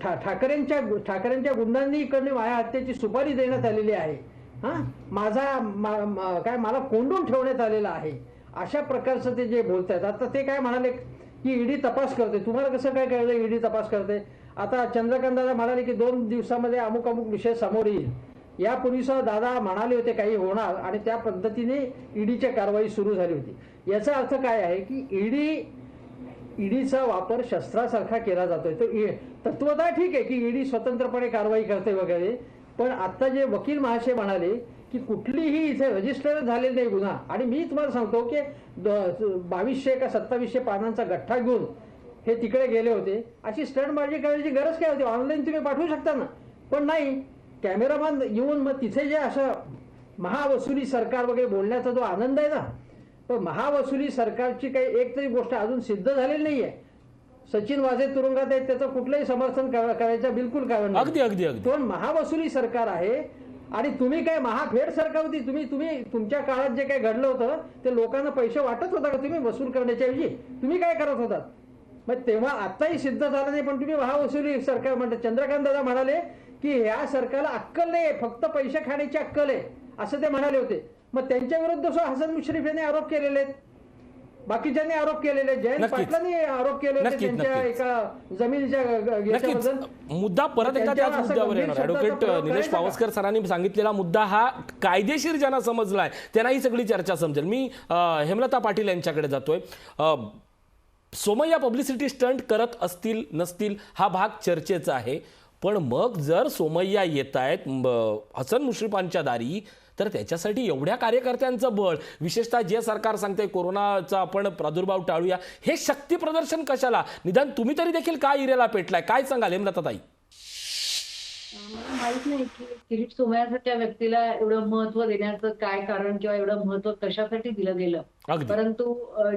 ठाकरेंच्या गुंडांनी इकडे माझ्या हत्येची सुपारी देण्यात आलेली आहे, मला कोंडून ठेवण्यात आलेला आहे, अशा प्रकारचं ते जे बोलतायत. आता ते काय म्हणाले की ईडी तपास करते. तुम्हाला कसं काय कळलं ईडी तपास करते? आता चंद्रकांत दादा म्हणाले की 2 दिवसामध्ये अमुक विषय समोर येईल. यापूर्वी दादा म्हणाले होते काही होणार आणि त्या पद्धतीने ईडीची कारवाई सुरू झाली होती. याचा अर्थ काय आहे की ईडीचा वापर शस्त्रासारखा केला जातोय. तो तत्वतः ठीक आहे की ईडी स्वतंत्रपणे कारवाई करते वगैरे, पण आता जे वकील महाशय म्हणाले की कुठलीही इथे रजिस्टर झालेली नाही गुन्हा. आणि मी तुम्हाला सांगतो की 2200 का 2700 पानांचा गठ्ठा घेऊन हे तिकडे गेले होते. अशी स्टंटबाजी करायची गरज काय होती? ऑनलाईन तुम्ही पाठवू शकता ना. पण नाही, कॅमेरामॅन येऊन मग तिथे जे असं महावसुली सरकार वगैरे बोलण्याचा जो आनंद आहे ना, पण महावसुली सरकारची काही एक तरी गोष्ट अजून सिद्ध झालेली नाही आहे. सचिन वाझे तुरुंगात आहेत, त्याचं कुठलंही समर्थन करायचं बिलकुल कारण नाही. अगदी अगदी अगदी पण महावसुली सरकार आहे आणि तुम्ही काय महाफेड सरकार होती. तुम्ही तुमच्या काळात जे काही घडलं होतं ते लोकांना पैसे वाटत होता का तुम्ही वसूल करण्याच्या ऐवजी? तुम्ही काय करत होतात? मग तेव्हा आताही सिद्ध झालं नाही, पण तुम्ही महावसुली सरकार म्हणतात. चंद्रकांत दादा म्हणाले की ह्या सरकारला अक्कल नाही, फक्त पैसे खाण्याची अक्कल आहे असं ते म्हणाले होते. मग त्यांच्या विरुद्ध हसन मुश्रीफ यांनी आरोप केलेले आहेत, बाकीच्यांनी आरोप केलेले, जयंत पाटलांनी आरोप केलेले त्यांच्या एका जमिनीच्या याच्याबद्दल. मुद्दा परत एकदा त्याच मुद्द्यावर येणार. ॲडव्होकेट निलेश पावसकर सरांनी सांगितलेला मुद्दा हा कायदेशीर ज्यांना समजलाय त्यांना ही सगळी चर्चा समजेल. मी हेमलता पाटील यांच्याकडे जातोय. सोमय्या पब्लिसिटी स्टंट करत असतील नसतील हा भाग चर्चेचा आहे, पण मग जर सोमय्या येत आहेत हसन मुश्रीफांच्या दारी, तर त्याच्यासाठी एवढ्या कार्यकर्त्यांचं बळ, विशेषतः जे सरकार सांगते कोरोनाचा आपण प्रादुर्भाव टाळूया, हे शक्ती प्रदर्शन कशाला? निदान तुम्ही तरी देखील काय इरेला पेटलाय, काय सांगाल हेमलताताई? मला माहित नाही की किरीट सोमय्यासारख्या व्यक्तीला एवढं महत्व देण्याचं काय कारण किंवा एवढं महत्व कशासाठी दिलं गेलं. परंतु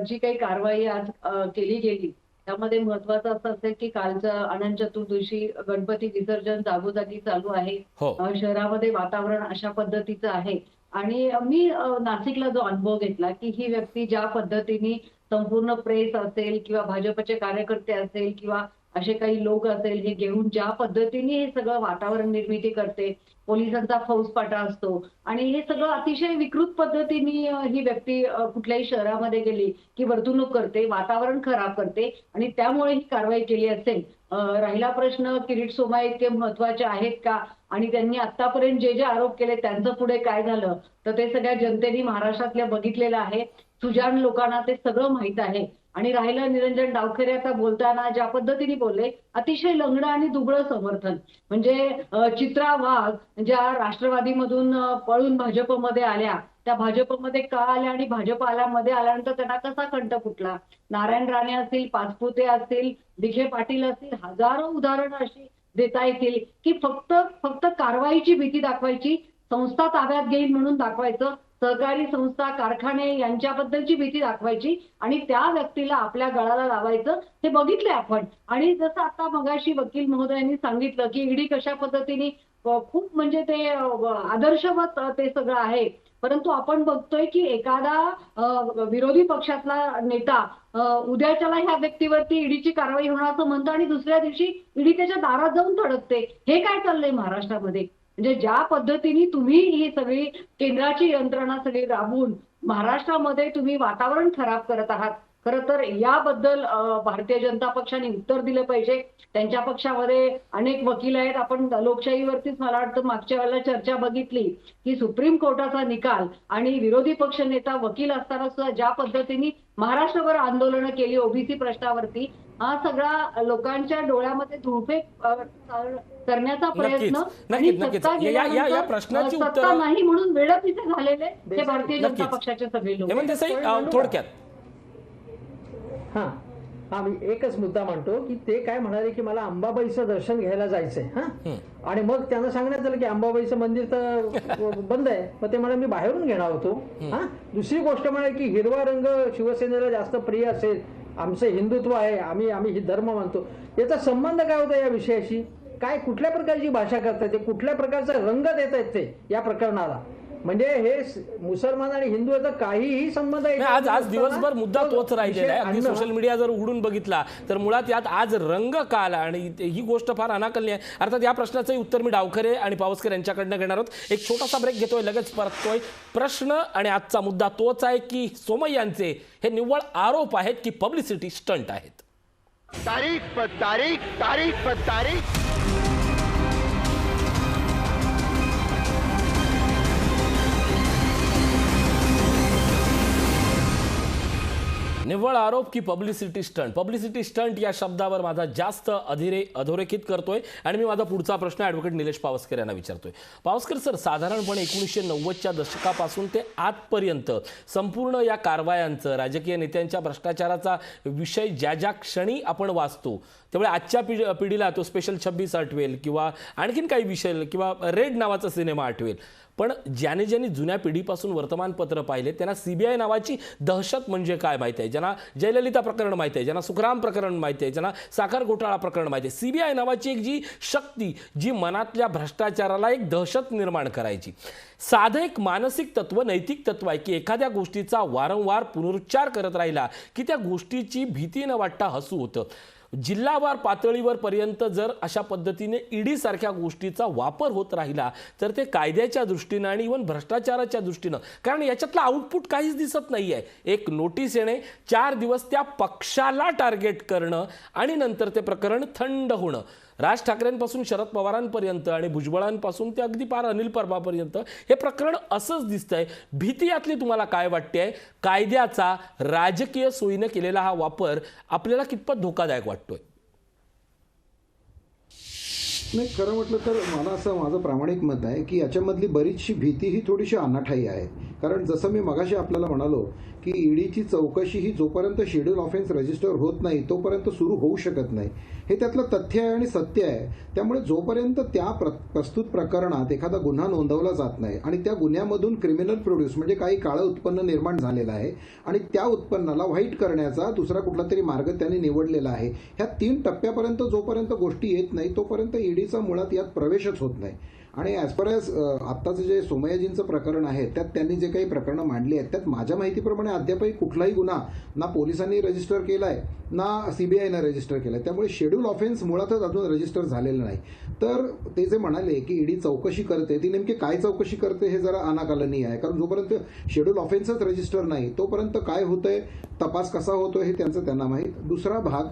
जी काही कारवाई आज केली गेली त्यामध्ये महत्वाचं असं असेल की कालच्या अनंत चतुर्दशी गणपती विसर्जन जागोजागी चालू आहे. शहरामध्ये वातावरण अशा पद्धतीचं आहे. आणि मी नाशिकला जो अनुभव घेतला की ही व्यक्ती ज्या पद्धतीने संपूर्ण प्रेस असेल किंवा भाजपचे कार्यकर्ते असेल किंवा असे काही लोक असेल हे घेऊन ज्या पद्धतीने हे सगळं वातावरण निर्मिती करते, पोलिसांचा फौजफाटा असतो आणि हे सगळं अतिशय विकृत पद्धतीने ही व्यक्ती कुठल्याही शहरामध्ये गेली की वर्तणूक करते, वातावरण खराब करते आणि त्यामुळे ही कारवाई केली असेल. राहिला प्रश्न किरीट सोमय्या इतके महत्वाचे आहेत का आणि त्यांनी आतापर्यंत जे जे आरोप केले त्यांचं पुढे काय झालं, तर ते सगळ्या जनतेने महाराष्ट्रातल्या बघितलेलं आहे. सुजाण लोकांना ते सगळं माहित आहे. आणि राहिलं निरंजन डावखरे आता बोलताना ज्या पद्धतीने बोलले, अतिशय लंगडं आणि दुबळं समर्थन. म्हणजे चित्रा वाघ ज्या राष्ट्रवादीमधून पळून भाजपमध्ये आल्या, त्या भाजपमध्ये का आल्या आणि भाजप आल्यामध्ये आल्यानंतर त्यांना कसा कंठ फुटला. नारायण राणे असतील, पाचपुते असतील, विखे पाटील असतील, हजारो उदाहरणं अशी देता येतील की फक्त कारवाईची भीती दाखवायची, संस्था ताब्यात घेईल म्हणून दाखवायचं, सहकारी संस्था कारखाने यांच्याबद्दलची भीती दाखवायची आणि त्या व्यक्तीला आपल्या गळाला लावायचं. हे बघितले आपण. आणि जसं आता मगाशी वकील महोदयांनी सांगितलं की ईडी कशा पद्धतीने खूप म्हणजे ते आदर्शवत ते सगळं आहे. परंतु आपण बघतोय की एखादा विरोधी पक्षातला नेता उद्याच्याला ह्या व्यक्तीवरती ईडीची कारवाई होणार असं म्हणतो आणि दुसऱ्या दिवशी ईडी त्याच्या दारात जाऊन धडकते. हे काय चाललंय महाराष्ट्रामध्ये? म्हणजे ज्या पद्धतीने तुम्ही ही सगळी केंद्राची यंत्रणा सगळी राबवून महाराष्ट्रामध्ये तुम्ही वातावरण खराब करत आहात. खरं तर याबद्दल भारतीय जनता पक्षाने उत्तर दिलं पाहिजे. त्यांच्या पक्षामध्ये अनेक वकील आहेत. आपण लोकशाहीवरतीच मला वाटतं मागच्या वेळेला चर्चा बघितली की सुप्रीम कोर्टाचा निकाल आणि विरोधी पक्ष नेता वकील असताना सुद्धा ज्या पद्धतीने महाराष्ट्रभर आंदोलनं केली ओबीसी प्रश्नावरती, हा सगळा लोकांच्या डोळ्यामध्ये धुळफेक करण्याचा प्रयत्न आणि सत्ता नाही म्हणून वेळच इथे झालेले हे भारतीय जनता पक्षाचे सगळे लोक. थोडक्यात मी एकच मुद्दा म्हणतो की ते काय म्हणाले की मला अंबाबाईचं दर्शन घ्यायला जायचंय आणि मग त्यांना सांगण्यात आलं की अंबाबाईचं मंदिर तर बंद आहे. मग ते म्हणा मी बाहेरून घेणार होतो. दुसरी गोष्ट म्हणाली की हिरवा रंग शिवसेनेला जास्त प्रिय असेल, आमचं हिंदुत्व आहे, आम्ही धर्म मानतो. याचा संबंध काय होता या विषयाशी? काय कुठल्या प्रकारची भाषा करतायत ते, कुठल्या प्रकारचा रंग देत आहेत ते या प्रकरणाला? म्हणजे हे मुसलमान आणि हिंदू याचा काहीही संबंध आहे? आज दिवसभर मुद्दा तोच राहिलेला आहे. अगदी सोशल मीडिया जर उघडून बघितला तर मुळात यात आज रंग का आला आणि ही गोष्ट फार अनाकलनीय आहे. अर्थात या प्रश्नाचंही उत्तर मी डावखरे आणि पावसकर यांच्याकडनं घेणार आहोत. एक छोटासा ब्रेक घेतोय, लगेच परततोय. प्रश्न आणि आजचा मुद्दा तोच आहे की सोमय्यांचे हे निव्वळ आरोप आहेत की पब्लिसिटी स्टंट आहेत? तारीख पर तारीख, तारीख पर तारीख. निव्वळ आरोप की पब्लिसिटी स्टंट? पब्लिसिटी स्टंट या शब्दावर माझा जास्त अधोरेखित करतोय आणि मी माझा पुढचा प्रश्न ॲडव्होकेट निलेश पावसकर यांना विचारतोय. पावसकर सर, साधारणपणे 1990च्या दशकापासून ते आजपर्यंत संपूर्ण या कारवायांचं, राजकीय नेत्यांच्या भ्रष्टाचाराचा विषय ज्या ज्या क्षणी आपण वाचतो त्यामुळे आजच्या पिढीला तो स्पेशल 26 आठवेल किंवा आणखीन काही विषय किंवा रेड नावाचा सिनेमा आठवेल. पण ज्याने जुन्या पिढीपासून वर्तमानपत्र पाहिले त्यांना सीबीआय नावाची दहशत म्हणजे काय माहिती आहे, ज्यांना जयललिता प्रकरण माहिती आहे, ज्यांना सुखराम प्रकरण माहिती आहे, ज्यांना साखर घोटाळा प्रकरण माहिती आहे. सीबीआय नावाची एक जी शक्ती जी मनातल्या भ्रष्टाचाराला एक दहशत निर्माण करायची, साधं एक मानसिक तत्व, नैतिक तत्व आहे की एखाद्या गोष्टीचा वारंवार पुनरुच्चार करत राहिला की त्या गोष्टीची भीती न वाटता हसू होतं. जिल्हावार पातळीवर पर्यंत जर अशा पद्धतीने ईडी सारख्या गोष्टीचा वापर होत राहिला तर ते कायद्याच्या दृष्टीनं आणि इव्हन भ्रष्टाचाराच्या दृष्टीनं, कारण याच्यातलं आउटपुट काहीच दिसत नाही आहे. एक नोटीस येणे, 4 दिवस त्या पक्षाला टार्गेट करणं आणि नंतर ते प्रकरण थंड होणं. राज ठाकरेंपासून शरद पवारांपर्यंत आणि भुजबळांपासून ते अगदी पार अनिल परबापर्यंत हे प्रकरण असंच दिसतंय. भीती यातली तुम्हाला काय वाटते? कायद्याचा राजकीय सोयीने केलेला हा वापर आपल्याला कितपत धोकादायक वाटतोय? नाही, खरं म्हटलं तर मला असं माझं प्रामाणिक मत आहे की याच्यामधली बरीचशी भीती ही थोडीशी अनाठाई आहे. कारण जसं मी मगाशी आपल्याला म्हणालो की ईडीची चौकशी ही जोपर्यंत शेड्यूल ऑफेन्स रजिस्टर होत नाही तोपर्यंत सुरू होऊ शकत नाही, हे त्यातलं तथ्य आहे आणि सत्य आहे. त्यामुळे जोपर्यंत त्या प्रस्तुत प्रकरणात एखादा गुन्हा नोंदवला जात नाही आणि त्या गुन्ह्यामधून क्रिमिनल प्रोड्यूस म्हणजे काही काळं उत्पन्न निर्माण झालेलं आहे आणि त्या उत्पन्नाला व्हाईट करण्याचा दुसरा कुठला तरी मार्ग त्यांनी निवडलेला आहे, ह्या 3 टप्प्यापर्यंत जोपर्यंत गोष्टी येत नाही तोपर्यंत ईडीचा मुळात यात प्रवेशच होत नाही. आणि ॲज पर ॲज आत्ताचं जे सोमयाजींचं प्रकरण आहे त्यात त्यांनी जे काही प्रकरणं मांडली आहेत त्यात माझ्या माहितीप्रमाणे अद्यापही कुठलाही गुन्हा ना पोलिसांनी रजिस्टर केला आहे ना सीबीआयनं रजिस्टर केला आहे. त्यामुळे शेड्यूल ऑफेन्स मुळातच अजून रजिस्टर झालेलं नाही. तर ते जे म्हणाले की ईडी चौकशी करते, ती नेमकी काय चौकशी करते हे जरा अनाकलनीय आहे. कारण जोपर्यंत शेड्यूल ऑफेन्सच रजिस्टर नाही तोपर्यंत काय होतंय, तपास कसा होतोय हे त्यांना माहीत. दुसरा भाग,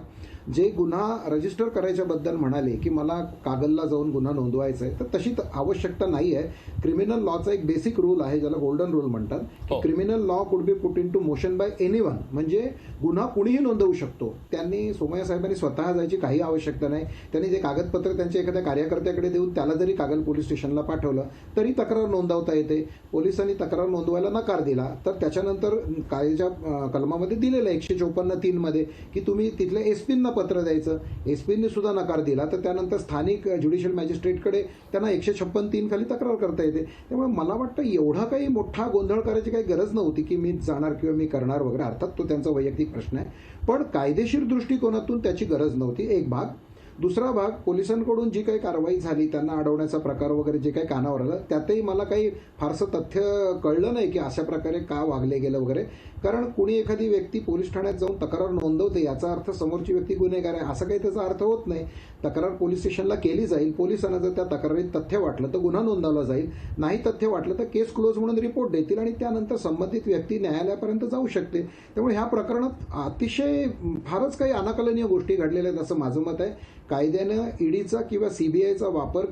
जे गुन्हा रजिस्टर करायच्याबद्दल म्हणाले की मला कागलला जाऊन गुन्हा नोंदवायचा आहे, तर तशी आवश्यकता नाही आहे. क्रिमिनल लॉचा एक बेसिक रूल आहे ज्याला गोल्डन रूल म्हणतात की criminal law could be put into motion by anyone, म्हणजे गुन्हा कुणीही नोंदवू शकतो. त्यांनी सोमय्या साहेबांनी स्वतः जायची काही आवश्यकता नाही. त्यांनी जे कागदपत्र त्यांच्या एखाद्या कार्यकर्त्याकडे देऊन त्याला जरी कागल पोलीस स्टेशनला पाठवलं तरी तक्रार नोंदवता येते. पोलिसांनी तक्रार नोंदवायला नकार दिला तर त्याच्यानंतर कायद्याच्या कलमामध्ये दिलेलं 154(3) मध्ये की तुम्ही तिथल्या एसपींना पत्र द्यायचं. एसपींनी सुद्धा नकार दिला तर त्यानंतर स्थानिक ज्युडिशियल मॅजिस्ट्रेटकडे त्यांना 156(3) खाली तक्रार करता येते. त्यामुळे मला वाटतं एवढा काही मोठा गोंधळ करायची काही गरज नव्हती की मी जाणार किंवा मी करणार वगैरे. अर्थात तो त्यांचा वैयक्तिक प्रश्न आहे, पण कायदेशीर दृष्टिकोनातून त्याची गरज नव्हती, एक भाग. दुसरा भाग, पोलिसांकडून जी काही कारवाई झाली, त्यांना अडवण्याचा प्रकार वगैरे जे काही कानावर आलं त्यातही मला काही फारसं तथ्य कळलं नाही की अशा प्रकारे का वागले गेलं वगैरे. कारण कुणी एखादी व्यक्ती पोलीस ठाण्यात जाऊन तक्रार नोंदवते याचा अर्थ समोरची व्यक्ती गुन्हेगार आहे असं काही त्याचा अर्थ होत नाही. तक्रार पोलीस स्टेशनला केली जाईल, पोलिसांना जर त्या तक्रारीत तथ्य वाटलं तर गुन्हा नोंदवला जाईल, नाही तथ्य वाटलं तर केस क्लोज म्हणून रिपोर्ट देतील आणि त्यानंतर संबंधित व्यक्ती न्यायालयापर्यंत जाऊ शकते. त्यामुळे ह्या प्रकरणात अतिशय फारच काही अनाकलनीय गोष्टी घडलेल्या आहेत असं माझं मत आहे. कायद्यानं ईडीचा किंवा सीबीआयचा वापर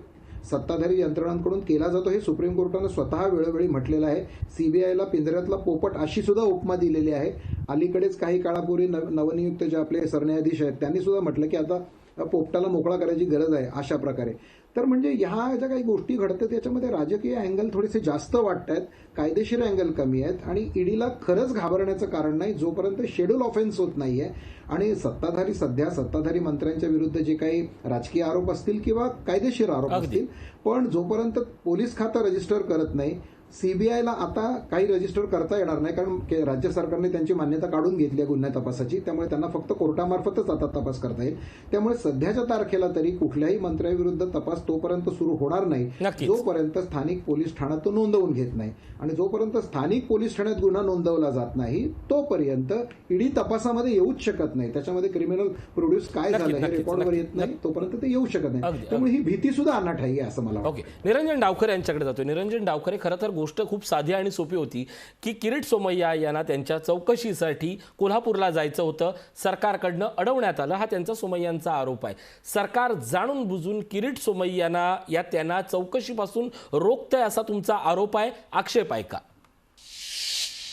सत्ताधारी यंत्रणांकडून केला जातो हे सुप्रीम कोर्टानं स्वतः वेळोवेळी म्हटलेलं आहे. सीबीआयला पिंजऱ्यातला पोपट अशी सुद्धा उपमा दिलेली आहे. अलीकडेच काही काळापूर्वी नवनियुक्त जे आपले सरन्यायाधीश आहेत त्यांनी सुद्धा म्हटलं की आता पोपटाला मोकळा करायची गरज आहे अशा प्रकारे. तर म्हणजे ह्या ज्या काही गोष्टी घडतात याच्यामध्ये राजकीय अँगल थोडेसे जास्त वाटत आहेत, कायदेशीर अँगल कमी आहेत आणि ईडीला खरंच घाबरण्याचं कारण नाही जोपर्यंत शेड्यूल ऑफेन्स होत नाहीये. आणि सत्ताधारी मंत्र्यांच्या विरुद्ध जे काही राजकीय आरोप असतील किंवा कायदेशीर आरोप असतील, पण जोपर्यंत पोलीस खातं रजिस्टर करत नाही, सीबीआयला आता काही रजिस्टर करता येणार नाही कारण राज्य सरकारने त्यांची मान्यता काढून घेतली आहे गुन्हा तपासाची. त्यामुळे त्यांना फक्त कोर्टामार्फतच आता तपास करता येईल. त्यामुळे सध्याच्या तारखेला तरी कुठल्याही मंत्र्याविरुद्ध तपास तोपर्यंत सुरू होणार नाही जोपर्यंत स्थानिक पोलीस ठाण्यात तो नोंदवून घेत नाही. आणि जोपर्यंत स्थानिक पोलीस ठाण्यात गुन्हा नोंदवला जात नाही तोपर्यंत ईडी तपासामध्ये येऊच शकत नाही. त्याच्यामध्ये क्रिमिनल प्रोड्यूस काय झालं हे रेकॉर्डवर येत नाही तोपर्यंत ते येऊ शकत नाही. त्यामुळे ही भीती सुद्धा अनाठाई आहे असं मला वाटतं. ओके, निरंजन डावखरे यांच्याकडे जातोय. निरंजन डावखरे, खरं तर गोष्ट खूप साधी आणि सोपी होती की किरीट सोमय्या यांना त्यांच्या चौकशीसाठी कोल्हापूरला जायचं होतं, सरकारकडनं अडवण्यात आलं, हा त्यांचा सोमय्यांचा आरोप आहे. सरकार जाणून बुजून किरीट सोमय्यांना त्यांना चौकशीपासून रोखतंय असा तुमचा आरोप आहे, आक्षेप आहे का?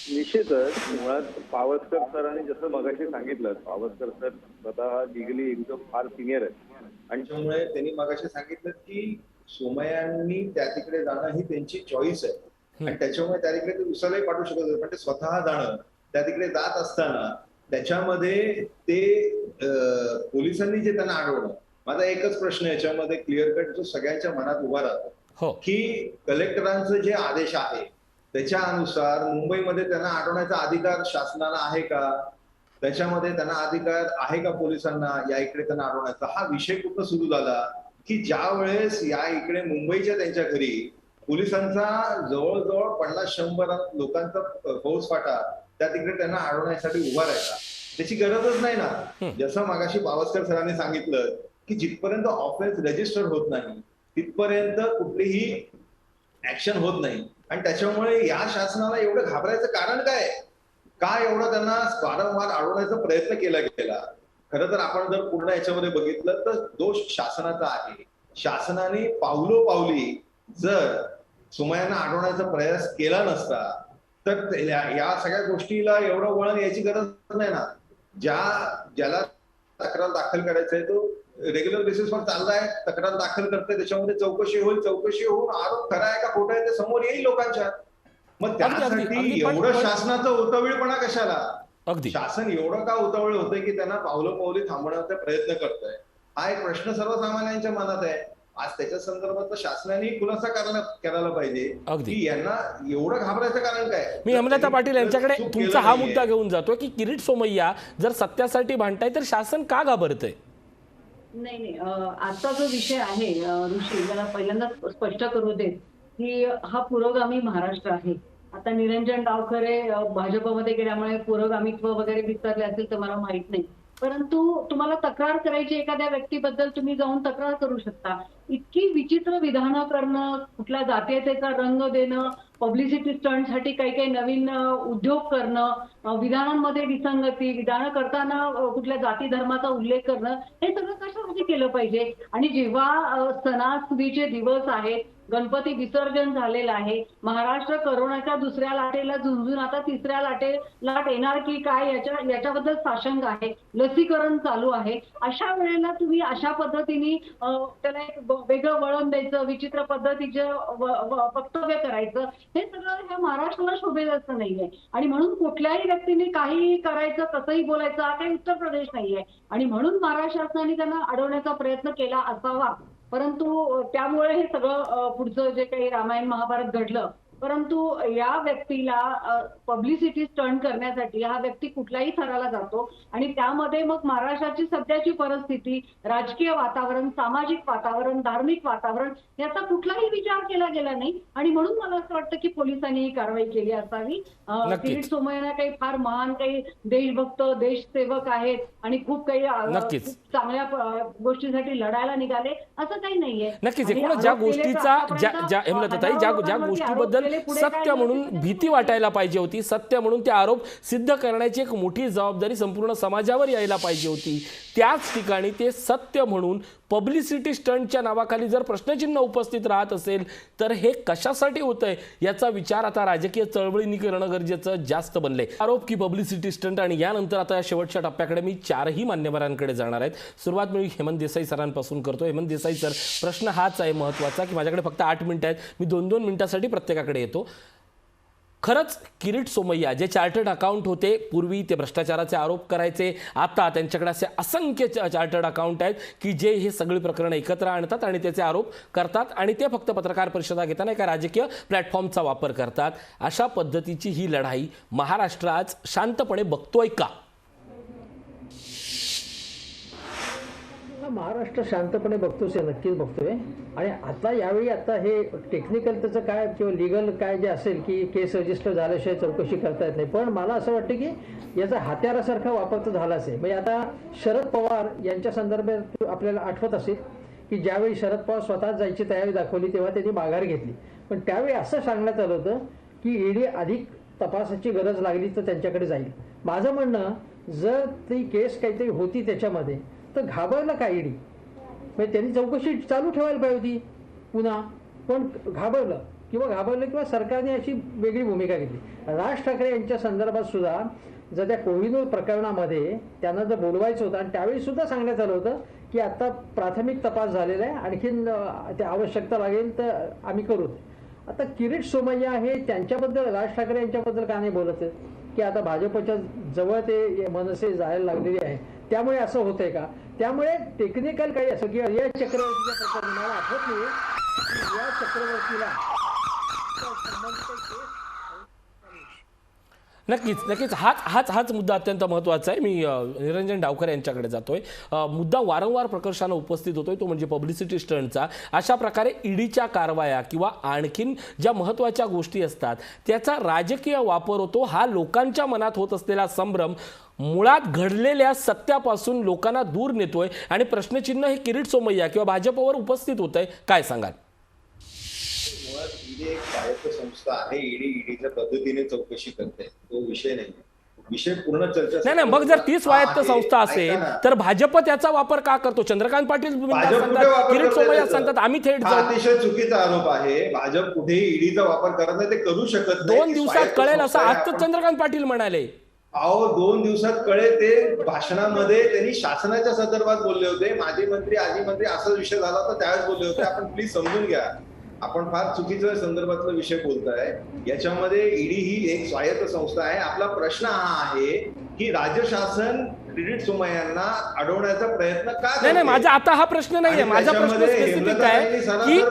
निश्चितच मुळात पावसकर सरांनी जसं मगाशी सांगितलं, पावसकर सर स्वतः लिगली एकदम फार सिनियर आहेत आणि त्यामुळे त्यांनी मगाशी सांगितलं की सोमय्यांनी त्या तिकडे जाणं ही त्यांची चॉईस आहे आणि त्याच्यामुळे त्या तिकडे ते दुसऱ्यालाही पाठवू शकत होते, पण ते स्वतः जाणं, त्या तिकडे जात असताना त्याच्यामध्ये ते पोलिसांनी जे त्यांना अडवलं. माझा एकच प्रश्न याच्यामध्ये क्लिअर कट जो सगळ्यांच्या मनात उभा राहतो की कलेक्टरांचे जे आदेश आहे त्याच्या अनुसार मुंबईमध्ये त्यांना अडवण्याचा अधिकार शासनाला आहे का, त्याच्यामध्ये त्यांना अधिकार आहे का पोलिसांना या इकडे त्यांना अडवण्याचा. हा विषय कुठं सुरू झाला की ज्या वेळेस या इकडे मुंबईच्या त्यांच्या घरी पोलिसांचा जवळजवळ 50-100 लोकांचा फौजफाटा त्या तिकडे त्यांना अडवण्यासाठी उभा राहिला. त्याची गरजच नाही ना. जसं मागाशी पावसकर सरांनी सांगितलं की जिथपर्यंत ऑफेन्स रजिस्टर होत नाही तिथपर्यंत कुठलीही ऍक्शन होत नाही आणि त्याच्यामुळे या शासनाला एवढं घाबरायचं कारण काय, का एवढं त्यांना वारंवार अडवण्याचा प्रयत्न केला गेला. खरं तर आपण जर पूर्ण याच्यामध्ये बघितलं तर दोष शासनाचा आहे. शासनाने पावलोपावली जर सोमय्यांना अडवण्याचा प्रयास केला नसता तर या सगळ्या गोष्टीला एवढं वळण याची गरज नाही ना. ज्याला तक्रार दाखल करायचंय तो रेग्युलर बेसिसवर चाललाय, तक्रार दाखल करते, त्याच्यामध्ये चौकशी होईल, चौकशी होऊन आरोप खरा आहे का खोटा आहे ते समोर येईल लोकांच्या. मग त्यासाठी एवढं शासनाचं उतावीळपणा कशाला. शासन एवढं का उतावळ होतंय की त्यांना पावलोपावली थांबवण्याचा प्रयत्न करतोय, हा एक प्रश्न सर्वसामान्यांच्या मनात आहे. आज त्याच्या संदर्भात शासनाने खुलासा करायला पाहिजे की यांना एवढं घाबरायचं कारण काय. मी हेमलता पाटील यांच्याकडे तुमचा हा मुद्दा घेऊन जातोय की किरीट सोमय्या जर सत्यासाठी भांडताय तर शासन का घाबरतंय. नाही आजचा जो विषय आहे ऋषी, मला पहिल्यांदा स्पष्ट करू देत की हा पुरोगामी महाराष्ट्र आहे. आता निरंजन डावखरे भाजपमध्ये गेल्यामुळे पुरोगामित्व वगैरे विसरले असेल तर मला माहित नाही, परंतु तुम्हाला तक्रार करायची एखाद्या व्यक्तीबद्दल तुम्ही जाऊन तक्रार करू शकता. इतकी विचित्र विधानं करणं, कुठल्या जातीयतेचा रंग देणं, पब्लिसिटी स्टंटसाठी काही काही नवीन उद्योग करणं, विधानांमध्ये विसंगती, विधानं करताना कुठल्या जाती धर्माचा उल्लेख करणं, हे सगळं कशासाठी केलं पाहिजे. आणि जेव्हा सणासुदीचे दिवस आहेत, गणपती विसर्जन झालेलं आहे, महाराष्ट्र करोनाच्या दुसऱ्या लाटेला झुंजून आता तिसऱ्या लाट येणार की काय याच्याबद्दल साशंक आहे, लसीकरण चालू आहे, अशा वेळेला तुम्ही अशा पद्धतीने त्याला एक वेगळं वळण द्यायचं, विचित्र पद्धतीचं वक्तव्य करायचं, हे सगळं ह्या महाराष्ट्राला शोभेचं नाहीये. आणि म्हणून कुठल्याही व्यक्तीने काहीही करायचं, कसंही बोलायचं, हा काही उत्तर प्रदेश नाहीये. आणि म्हणून महाराष्ट्र शासनाने त्यांना अडवण्याचा प्रयत्न केला असावा, परंतु त्यामुळे हे सगळं पुढचं जे काही रामायण महाभारत घडलं. परंतु या व्यक्तीला पब्लिसिटी स्टंट करण्यासाठी हा व्यक्ती कुठल्याही थराला जातो आणि त्यामध्ये मग महाराष्ट्राची सध्याची परिस्थिती, राजकीय वातावरण, सामाजिक वातावरण, धार्मिक वातावरण याचा कुठलाही विचार केला गेला नाही. आणि म्हणून मला असं वाटतं की पोलिसांनी ही कारवाई केली असावी. किरीट सोमय्या काही फार महान काही देशभक्त देशसेवक आहेत आणि खूप काही चांगल्या गोष्टीसाठी लढायला निघाले असं काही नाहीये. नक्कीच एकूणच ज्या गोष्टीचा ज्या गोष्टीबद्दल सत्य म्हणून भीती वाटायला पाहिजे होती, सत्य म्हणून ते आरोप सिद्ध करण्याची एक मोठी जबाबदारी संपूर्ण समाजावर यायला पाहिजे होती, त्याच ठिकाणी ते सत्य म्हणून पब्लिसिटी स्टंटच्या नावाखाली जर प्रश्नचिन्ह उपस्थित राहत असेल तर हे कशासाठी होतंय याचा विचार आता राजकीय चळवळींनी करणं गरजेचं जास्त बनलंय. आरोप की पब्लिसिटी स्टंट. आणि यानंतर आता या शेवटच्या टप्प्याकडे मी 4ही मान्यवरांकडे जाणार आहेत. सुरुवात मी हेमंत देसाई सरांपासून करतो. हेमंत देसाई सर, प्रश्न हाच आहे महत्त्वाचा की माझ्याकडे फक्त 8 मिनिटं आहेत, मी 2-2 मिनिटांसाठी प्रत्येकाकडे येतो. खरंच किरीट सोमय्या जे चार्टर्ड अकाउंट होते, पूर्वी ते भ्रष्टाचाराचे आरोप करायचे, आता त्यांच्याकडे असे असंख्य चार्टर्ड अकाउंट आहेत की जे हे सगळी प्रकरणं एकत्र आणतात आणि त्याचे आरोप करतात आणि ते फक्त पत्रकार परिषदा घेताना एका राजकीय प्लॅटफॉर्मचा वापर करतात. अशा पद्धतीची ही लढाई महाराष्ट्र आज शांतपणे बघतोय का? महाराष्ट्र शांतपणे बघतोच, नक्कीच बघतोय. आणि आता यावेळी हे टेक्निकल त्याचं काय किंवा लिगल काय जे असेल की केस रजिस्टर झाल्याशिवाय चौकशी करता येत नाही, पण मला असं वाटतं की याचा हत्यारासारखा वापर तर झालाच आहे. म्हणजे आता शरद पवार यांच्या संदर्भात आपल्याला आठवत असेल की ज्यावेळी शरद पवार स्वतः जायची तयारी दाखवली तेव्हा त्यांनी माघार घेतली, पण त्यावेळी असं सांगण्यात आलं होतं की ईडी अधिक तपासाची गरज लागली तर त्यांच्याकडे जाईल. माझं म्हणणं, जर ती केस काहीतरी होती त्याच्यामध्ये तर घाबरलं का ईडी? म्हणजे त्यांनी चौकशी चालू ठेवायला पाहिजे होती पुन्हा, पण घाबरलं. किंवा घाबरले किंवा सरकारने अशी वेगळी भूमिका घेतली. राज ठाकरे यांच्या संदर्भात सुद्धा जर त्या कोहिनूर प्रकरणामध्ये त्यांना जर बोलवायचं होतं आणि त्यावेळी सुद्धा सांगण्यात आलं होतं की आता प्राथमिक तपास झालेला आहे, आणखीन ते आवश्यकता लागेल तर आम्ही करू. आता किरीट सोमय्या हे त्यांच्याबद्दल राज ठाकरे यांच्याबद्दल का नाही बोलत आहेत की आता भाजपच्या जवळ ते मनसे जायला लागलेली आहे, त्यामुळे असं होतंय का? त्यामुळे टेक्निकल काही असं की रिया चक्रवर्तीच्या प्रकरणी मला आठवत नाही की रिया चक्रवर्तीला नक्कीच हाच मुद्दा अत्यंत महत्त्वाचा आहे. मी निरंजन डावकर यांच्याकडे जातोय. मुद्दा वारंवार प्रकर्षानं उपस्थित होतोय तो म्हणजे पब्लिसिटी स्टंटचा. अशा प्रकारे ईडीच्या कारवाया किंवा आणखीन ज्या महत्त्वाच्या गोष्टी असतात त्याचा राजकीय वापर होतो. हा लोकांच्या मनात होत असलेला संभ्रम मुळात घडलेल्या सत्यापासून लोकांना दूर नेतोय आणि प्रश्नचिन्ह हे किरीट सोमय्या किंवा भाजपवर उपस्थित होत आहे. काय सांगाल? ईडी एक स्वायत्त संस्था आहे. ईडीच्या पद्धतीने चौकशी करते, तो विषय नाही. विषय पूर्ण चर्चा नाही. मग जर ती स्वायत्त संस्था असेल तर भाजप त्याचा वापर का करतो? चंद्रकांत पाटील सांगतात, किरीट सोमय्या सांगतात आम्ही थेट जाऊ. अतिशय चुकीचा आरोप आहे. भाजप कुठेही ईडीचा वापर करत नाही, ते करू शकत नाही. 2 दिवसात कळेल असं आज तर चंद्रकांत पाटील म्हणाले. 2 दिवसात कळेल. ते भाषणामध्ये त्यांनी शासनाच्या संदर्भात बोलले होते. माजी मंत्री आजी मंत्री असा विषय झाला होता त्यावेळेस बोलले होते. आपण प्लीज समजून घ्या, आपण फार चुकीच्या संदर्भातला विषय बोलताय. याच्यामध्ये ईडी ही एक स्वायत्त संस्था आहे. आपला प्रश्न हा आहे की राज्य शासन किरीट सोमय्यांना अडवण्याचा प्रयत्न का करते? नाही, माझा आता हा प्रश्न नाहीये. माझा प्रश्न स्पेसिफिक आहे की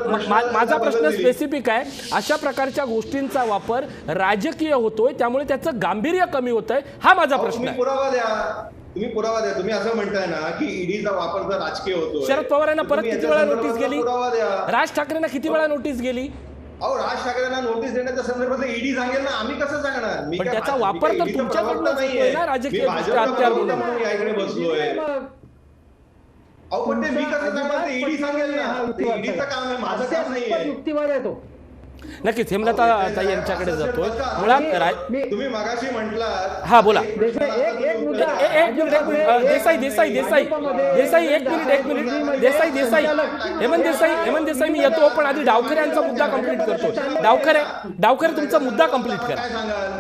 माझा प्रश्न स्पेसिफिक आहे, अशा प्रकारच्या गोष्टींचा वापर राजकीय होतोय त्यामुळे त्याचं गांभीर्य कमी होत आहे. हा माझा प्रश्न आहे. पुरावा द्या, तुम्ही पुरावा द्या. तुम्ही असं म्हणताय ना की ईडीचा वापर जर राजकीय होतो. शरद पवारांना परत किती वेळा नोटीस गेली? पुरावा द्या. राज ठाकरेंना किती वेळा नोटीस गेली? राज ठाकरेंना नोटीस देण्याच्या संदर्भात ईडी सांगेल ना, आम्ही कसं सांगणार? पण त्याचा वापर तर तुमच्याकडनं होतोय ना राजकीय हत्यार म्हणून. याकडे बसलोय. पण ते मी कसं सांगणार? ते ईडी सांगेल ना. ईडीचं काम आहे, माझं काम नाहीये. युक्तिवाद आहे तो. नक्कीच हेमलता ताई यांच्याकडे जातोय. मुळात तुम्ही मगाशी म्हटलात. हा बोला. एक मुद्दा देसाई एक मिनिट देसाई हेमंत देसाई मी येतो, पण आधी डावकर यांचा मुद्दा कंप्लीट करतो. डावकर तुमचा मुद्दा कंप्लीट करा. काय सांगाल?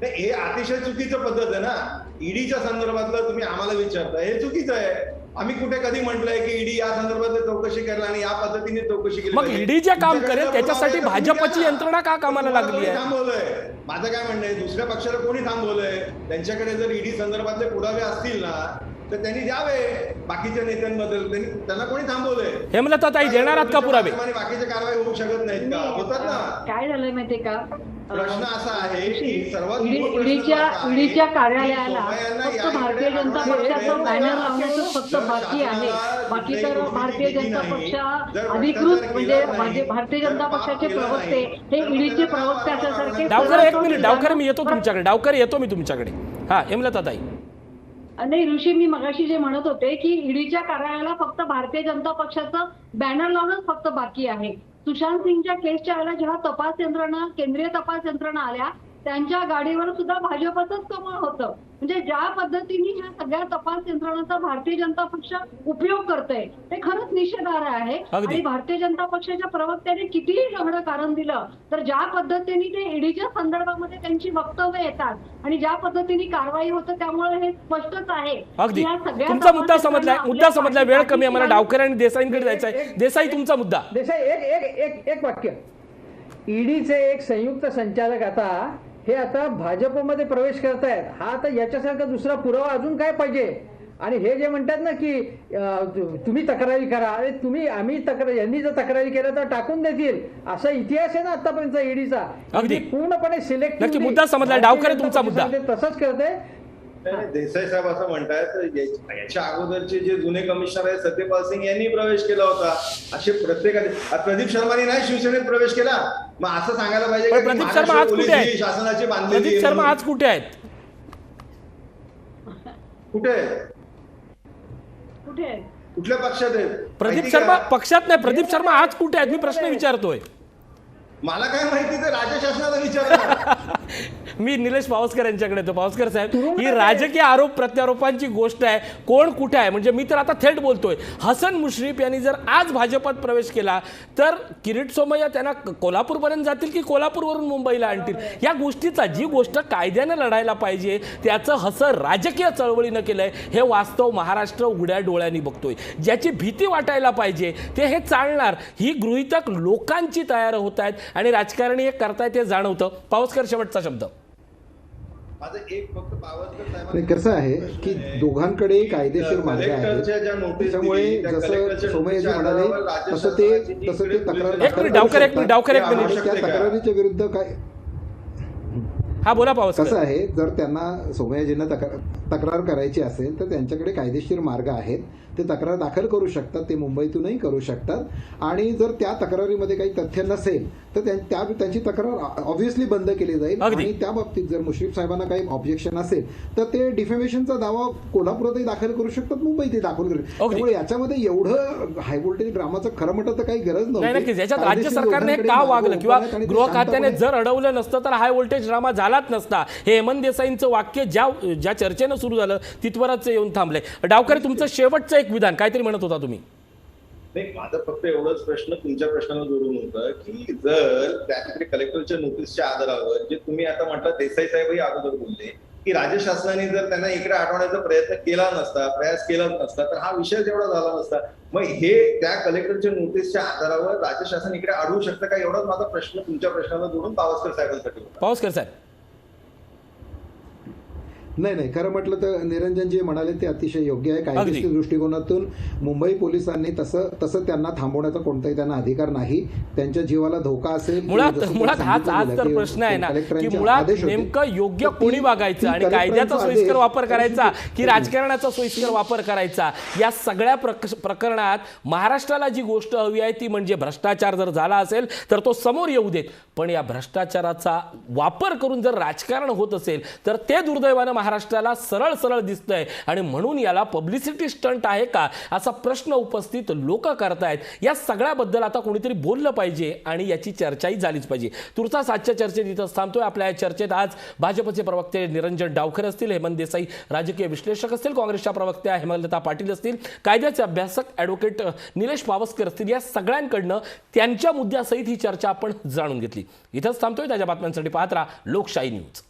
हे अतिशय चुकीचं पद्धत आहे ना. ईडीच्या संदर्भातलं तुम्ही आम्हाला विचारता, हे चुकीचं आहे. आम्ही कुठे कधी म्हटलंय की ईडी या संदर्भात चौकशी करेल आणि या पद्धतीने चौकशी केली? मग ईडी जे काम करेल त्याच्यासाठी भाजपची यंत्रणा का कामाला लागली आहे? थांबवलंय. माझं काय म्हणणं आहे, दुसऱ्या पक्षाला कोणी थांबवलंय? त्यांच्याकडे जर ईडी संदर्भातले पुरावे असतील ना तर त्यांनी द्यावे. बाकीच्या नेत्यांबद्दल त्यांना कोणी थांबवलंय? हेमलता ताई देणार आहात का पुरावे? बाकीचे कारवाई होऊ शकत नाहीत का? होतात ना. काय झालंय माहितीये का, प्रश्न असा आहे की सर्वात ईडीच्या कार्यालयाला फक्त भारतीय जनता पक्षाचं बॅनर लावण्याचं फक्त बाकी आहे. बाकी तर भारतीय जनता पक्ष अधिकृत म्हणजे भारतीय जनता पक्षाचे प्रवक्ते हे ईडीचे प्रवक्ते असल्यासारखे. डावकर मी येतो तुमच्याकडे. हा हेमलता ताई. नाही ऋषी, मी मगाशी जे म्हणत होते की ईडीच्या कार्यालयाला फक्त भारतीय जनता पक्षाचं बॅनर लावणं फक्त बाकी आहे. सुशांत सिंगच्या केसच्या वेळेला जेव्हा तपास यंत्रणा, केंद्रीय तपास यंत्रणा आल्या, त्यांच्या गाडीवर सुद्धा भाजपचंच कमळ होतं. म्हणजे ज्या पद्धतीने ह्या सगळ्या तपास यंत्रणांचा भारतीय जनता पक्ष उपयोग करतोय ते खरंच निषेधार्ह आहे. आणि भारतीय जनता पक्षाच्या प्रवक्त्याने कितीही लढणं कारण दिलं तर ज्या पद्धतीने ते ईडीच्या संदर्भामध्ये त्यांची वक्तव्य येतात आणि ज्या पद्धतीने कारवाई होतं त्यामुळे हे स्पष्टच आहे. अगदी तुमचा मुद्दा समजलाय. वेळ कमी आहे, मला डावकर आणि देसाईंकडे जायचं आहे. देसाई तुमचा मुद्दा. देसाई एक वाक्य. ईडीचे एक संयुक्त संचालक आता भाजपमध्ये प्रवेश करतायत. हा आता याच्यासारखा दुसरा पुरावा अजून काय पाहिजे? आणि हे जे म्हणतात ना की तुम्ही तक्रारी करा, अरे यांनी जर तक्रारी केल्या तर टाकून देतील, असा इतिहास आहे ना आतापर्यंत ईडीचा. अगदी पूर्णपणे सिलेक्ट. मुद्दा समजला. डावकर तुमचा मुद्दा. तसंच करते. देसाई साहेब असं म्हणतायत याच्या अगोदरचे जे जुने कमिशनर आहेत सत्यपाल सिंग यांनी प्रवेश केला होता. असे प्रत्येकाने. प्रदीप शर्मानी नाही शिवसेनेत प्रवेश केला. मग असं सांगायला पाहिजे की प्रदीप शर्मा आज कुठे आहेत? शासनाची बांधलेली. प्रदीप शर्मा आज कुठे आहेत? कुठल्या पक्षात आहेत? प्रदीप शर्मा पक्षात नाही. प्रदीप शर्मा आज कुठे आहेत? मी प्रश्न विचारतोय. मला काय माहिती, ते राज्य शासनाला विचारणार. मी निलेश पावसकर यांच्याकडे येतो. पावसकर साहेब, ही राजकीय आरोप प्रत्यारोपांची गोष्ट आहे, कोण कुठे आहे, म्हणजे मी तर आता थेट बोलतोय, हसन मुश्रीफ यांनी जर आज भाजपात प्रवेश केला तर किरीट सोमय्या त्यांना कोल्हापूरपर्यंत जातील की कोल्हापूरवरून मुंबईला आणतील. या गोष्टीचा, जी गोष्ट कायद्याने लढायला पाहिजे त्याचं हसं राजकीय चळवळीनं केलंय, हे वास्तव महाराष्ट्र उघड्या डोळ्यांनी बघतोय. ज्याची भीती वाटायला पाहिजे ते हे चालणार, ही गृहीतक लोकांची तयार होत आहेत आणि राजकारणी हे करतायत हे जाणवतं. पावसकर, शेवटचा शब्द. माझं एक फक्त पावसकर नाही, कसं आहे की दोघांकडे कायदेशीर मार्ग आहेत, त्याच्यामुळे जसं सोमय्याजी म्हणाले तसं ते तक्रार एक मिनिट डावकर, एक मिनिट. त्या तक्रारीच्या विरुद्ध काय हा, बोला पावसकर. कसं आहे, जर त्यांना सोमय्याजींना तक्रार करायची असेल तर त्यांच्याकडे कायदेशीर मार्ग आहेत, ते तक्रार दाखल करू शकतात, ते मुंबईतूनही करू शकतात. आणि जर त्या तक्रारीमध्ये काही तथ्य नसेल तर त्यांची तक्रार ऑब्व्हियसली बंद केली जाईल. आणि त्या बाबतीत जर मुश्रीफ साहेबांना काही ऑब्जेक्शन असेल तर ते डिफेमेशनचा दावा कोल्हापुरातही दाखल करू शकतात, मुंबईतही दाखल करू शकतात. त्यामुळे याच्यामध्ये एवढं हाय व्होल्टेज ड्रामाचं खरं म्हटलं तर काही गरज नव्हती. याच्यात राज्य सरकारने का वागलं किंवा गृह खात्याने जर अडवलं नसतं तर हाय व्होल्टेज ड्रामा झालाच नसता. हे हेमंत देसाईंचं वाक्य ज्या चर्चेनं सुरू झालं तिथवरच येऊन थांबले. डावकर, तुमचं शेवटचं एक विधान, काहीतरी म्हणत होता तुम्ही. नाही, माझा फक्त एवढंच प्रश्न तुमच्या प्रश्नाला जोडून होतं की जर त्या कलेक्टरच्या नोटीसच्या आधारावर, जे तुम्ही आता म्हटलं, देसाई साहेबही अगोदर बोलले की राज्य शासनाने जर त्यांना इकडे हटवण्याचा प्रयास केला नसता तर हा विषय जेवढा झाला नसता. मग हे त्या कलेक्टरच्या नोटीसच्या आधारावर राज्य शासन इकडे अडवू शकतं का, एवढाच माझा प्रश्न तुमच्या प्रश्नाला जोडून पावसकर साहेबांसाठी होता. पावसकर साहेब. नाही, खरं म्हटलं तर निरंजन जे म्हणाले ते अतिशय योग्य आहे. कायदेशीर दृष्टिकोनातून मुंबई पोलिसांनी तसं त्यांना थांबवण्याचा कोणताही त्यांना अधिकार नाही. त्यांच्या जीवाला धोका असेल. मुळात हाच तर प्रश्न आहे ना की मुळात नेमकं योग्य कोणी वागायचं आणि कायद्याचा सोयीस्कर वापर करायचा की राजकारणाचा सोयीस्कर वापर करायचा. या सगळ्या प्रकरणात महाराष्ट्राला जी गोष्ट हवी आहे ती म्हणजे भ्रष्टाचार जर झाला असेल तर तो समोर येऊ देत, पण या भ्रष्टाचाराचा वापर करून जर राजकारण होत असेल तर ते दुर्दैवानं महाराष्ट्राला सरळ सरळ दिसतंय. आणि म्हणून याला पब्लिसिटी स्टंट आहे का असा प्रश्न उपस्थित लोक करतायत. या सगळ्याबद्दल आता कोणीतरी बोललं पाहिजे आणि याची चर्चाही झालीच पाहिजे. तुर्तास आजच्या चर्चेत इथंच थांबतोय. आपल्या या चर्चेत आज भाजपचे प्रवक्ते निरंजन डावखर असतील, हेमंत देसाई राजकीय विश्लेषक असतील, काँग्रेसच्या प्रवक्त्या हेमलता पाटील असतील, कायद्याचे अभ्यासक ॲडव्होकेट निलेश पावसकर असतील. या सगळ्यांकडनं त्यांच्या मुद्द्यासहित ही चर्चा आपण जाणून घेतली. इथंच थांबतोय. त्याच्या बातम्यांसाठी पाहत राहा लोकशाही न्यूज.